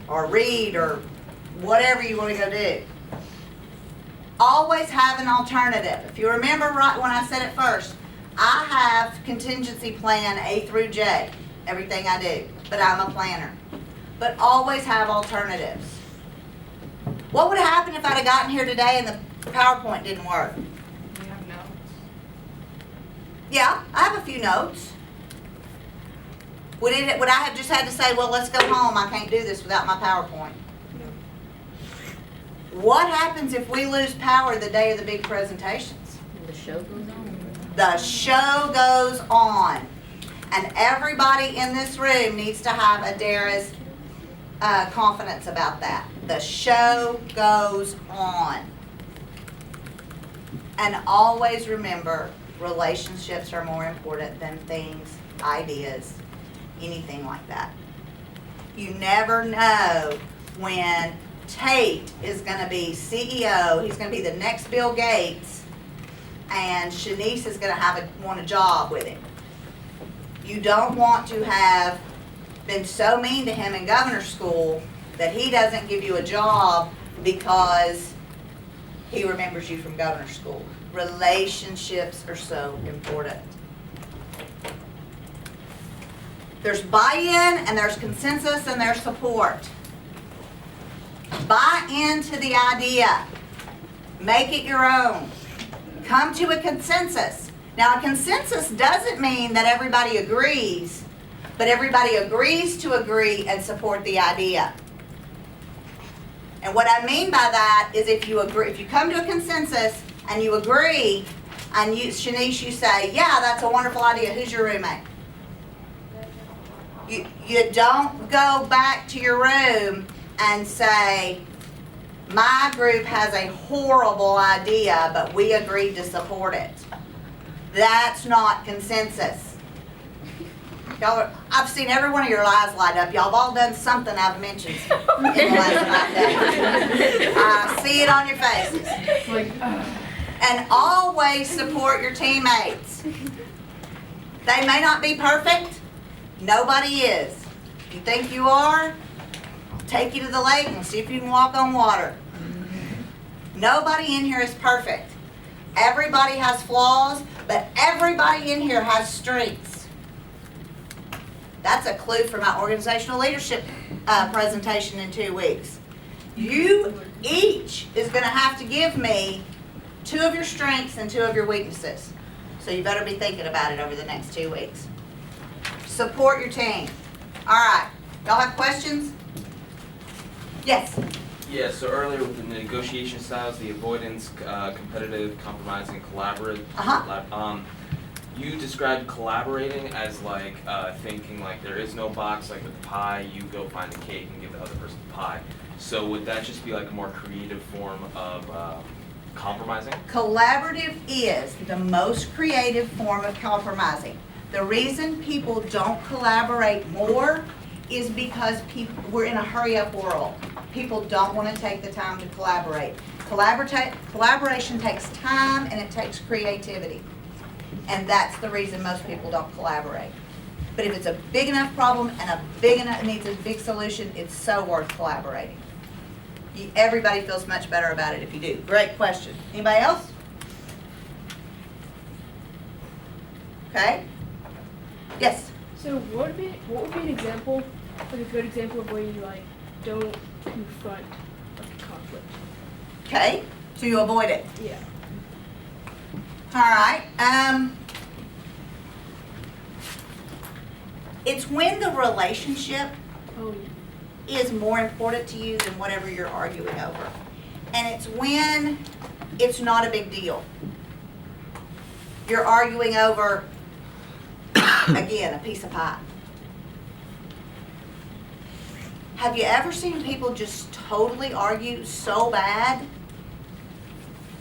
or read or whatever you want to go do. Always have an alternative. If you remember right when I said it first, I have contingency plan A through J, everything I do, but I'm a planner. But always have alternatives. What would have happened if I'd have gotten here today and the PowerPoint didn't work? We have notes. Yeah, I have a few notes. Would I have just had to say, well, let's go home, I can't do this without my PowerPoint? What happens if we lose power the day of the big presentations? The show goes on. The show goes on. And everybody in this room needs to have Adara's confidence about that. The show goes on. And always remember, relationships are more important than things, ideas, anything like that. You never know when Tate is going to be CEO, he's going to be the next Bill Gates, and Shanice is going to want a job with him. You don't want to have been so mean to him in governor school that he doesn't give you a job because he remembers you from governor school. Relationships are so important. There's buy-in and there's consensus and there's support. Buy into the idea. Make it your own. Come to a consensus. Now, a consensus doesn't mean that everybody agrees, but everybody agrees to agree and support the idea. And what I mean by that is if you agree, if you come to a consensus and you agree, and you, Shanice, you say, yeah, that's a wonderful idea. Who's your roommate? You don't go back to your room and say, my group has a horrible idea, but we agreed to support it. That's not consensus. I've seen every one of your eyes light up. Y'all have all done something I've mentioned in the last 5 days. I see it on your faces. It's like, And always support your teammates. They may not be perfect. Nobody is. If you think you are, take you to the lake and see if you can walk on water. Nobody in here is perfect. Everybody has flaws, but everybody in here has strengths. That's a clue for my organizational leadership presentation in 2 weeks. You each is going to have to give me 2 of your strengths and 2 of your weaknesses. So you better be thinking about it over the next 2 weeks. Support your team. All right. Y'all have questions? Yes. Yeah, so earlier with the negotiation styles, the avoidance, competitive, compromising, collaborative. You described collaborating as like thinking like there is no box, like with the pie, you go find the cake and give the other person the pie. So would that just be like a more creative form of compromising? Collaborative is the most creative form of compromising. The reason people don't collaborate more is because we're in a hurry-up world. People don't want to take the time to collaborate. Collaboration takes time and it takes creativity. And that's the reason most people don't collaborate. But if it's a big enough problem and needs a big solution, it's so worth collaborating. Everybody feels much better about it if you do. Great question. Anybody else? Okay. Yes. So what would be an example, like a good example of where you like don't confront like a conflict? Okay. So you avoid it. Yeah. All right. It's when the relationship Oh. is more important to you than whatever you're arguing over. And it's when it's not a big deal. You're arguing over, again, a piece of pie. Have you ever seen people just totally argue so bad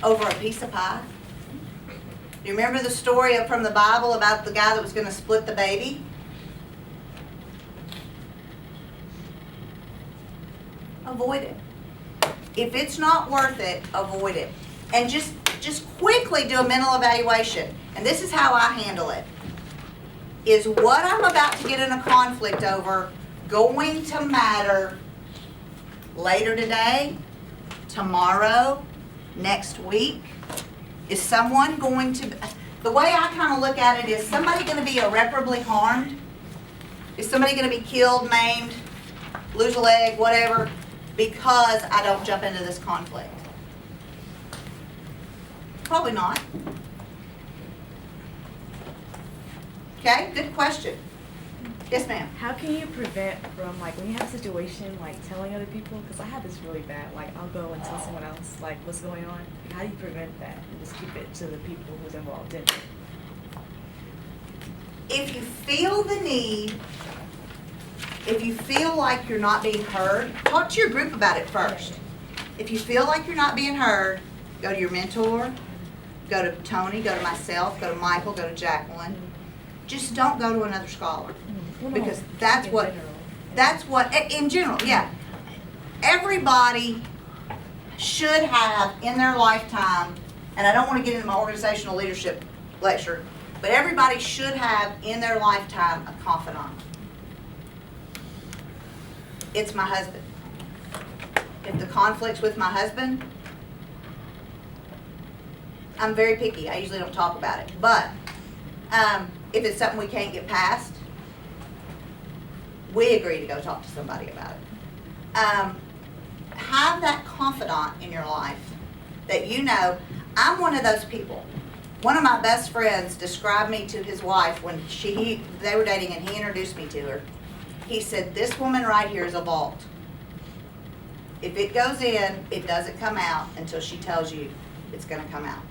over a piece of pie? Do you remember the story from the Bible about the guy that was going to split the baby? Avoid it. If it's not worth it, avoid it. And just quickly do a mental evaluation. And this is how I handle it. Is what I'm about to get in a conflict over going to matter later today, tomorrow, next week? Is someone going to, the way I kind of look at it is somebody going to be irreparably harmed? Is somebody going to be killed, maimed, lose a leg, whatever, because I don't jump into this conflict? Probably not. Okay, good question. Yes, ma'am. How can you prevent from, like, when you have a situation, like, telling other people? Because I have this really bad, like, I'll go and tell someone else, like, what's going on. How do you prevent that and just keep it to the people who's involved in it? If you feel the need, if you feel like you're not being heard, talk to your group about it first. If you feel like you're not being heard, go to your mentor, go to Tony, go to myself, go to Michael, go to Jacqueline. Just don't go to another scholar. Because that's what, in general, yeah. Everybody should have in their lifetime, and I don't want to get into my organizational leadership lecture, but everybody should have in their lifetime a confidant. It's my husband. If the conflict's with my husband, I'm very picky. I usually don't talk about it. But if it's something we can't get past, we agree to go talk to somebody about it. Have that confidant in your life that you know. I'm one of those people. One of my best friends described me to his wife when they were dating and he introduced me to her. He said, this woman right here is a vault. If it goes in, it doesn't come out until she tells you it's going to come out.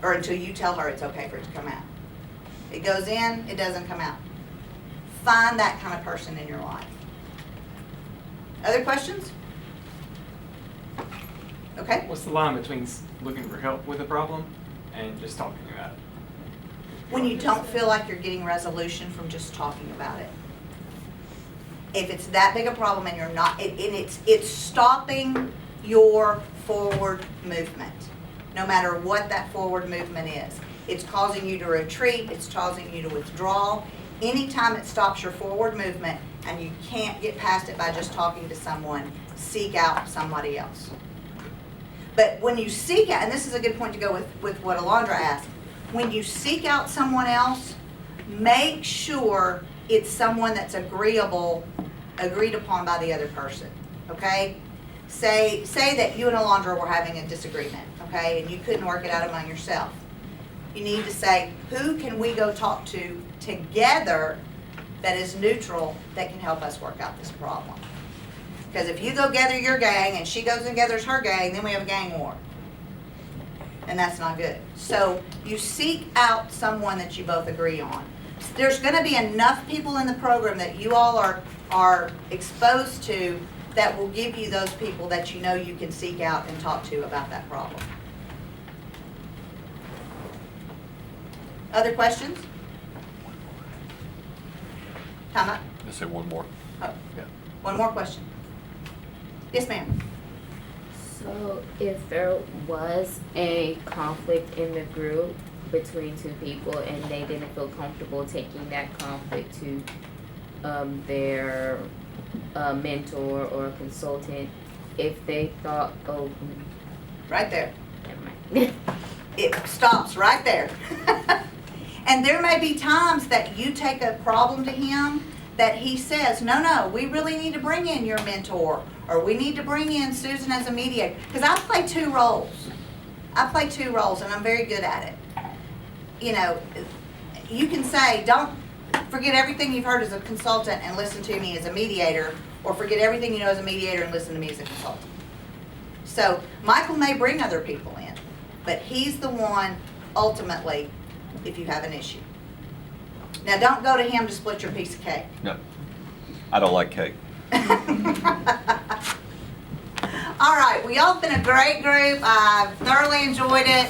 Or until you tell her it's okay for it to come out. It goes in, it doesn't come out. Find that kind of person in your life. Other questions? Okay. What's the line between looking for help with a problem and just talking about it? When you don't feel like you're getting resolution from just talking about it. If it's that big a problem and you're not, and it's stopping your forward movement, no matter what that forward movement is. It's causing you to retreat, it's causing you to withdraw. Anytime it stops your forward movement and you can't get past it by just talking to someone, seek out somebody else. But when you seek out, and this is a good point to go with what Alondra asked, when you seek out someone else, make sure it's someone that's agreed upon by the other person, okay? Say that you and Alondra were having a disagreement, okay, and you couldn't work it out among yourself. You need to say, who can we go talk to together that is neutral that can help us work out this problem? Because if you go gather your gang and she goes and gathers her gang, then we have a gang war. And that's not good. So you seek out someone that you both agree on. There's going to be enough people in the program that you all are exposed to that will give you those people that you know you can seek out and talk to about that problem. Other questions? Time up. Let's say one more. Oh, Yeah. one more question. Yes, ma'am. So if there was a conflict in the group between two people and they didn't feel comfortable taking that conflict to their mentor or consultant, if they thought, oh, Right there. never mind. It stops right there. And there may be times that you take a problem to him that he says, no, we really need to bring in your mentor, or we need to bring in Susan as a mediator. Because I play two roles. And I'm very good at it. You know, you can say, don't forget everything you've heard as a consultant and listen to me as a mediator, or forget everything you know as a mediator and listen to me as a consultant. So Michael may bring other people in, but he's the one ultimately if you have an issue. Now don't go to him to split your piece of cake. No, I don't like cake. All right, well, y'all have been a great group. I've thoroughly enjoyed it.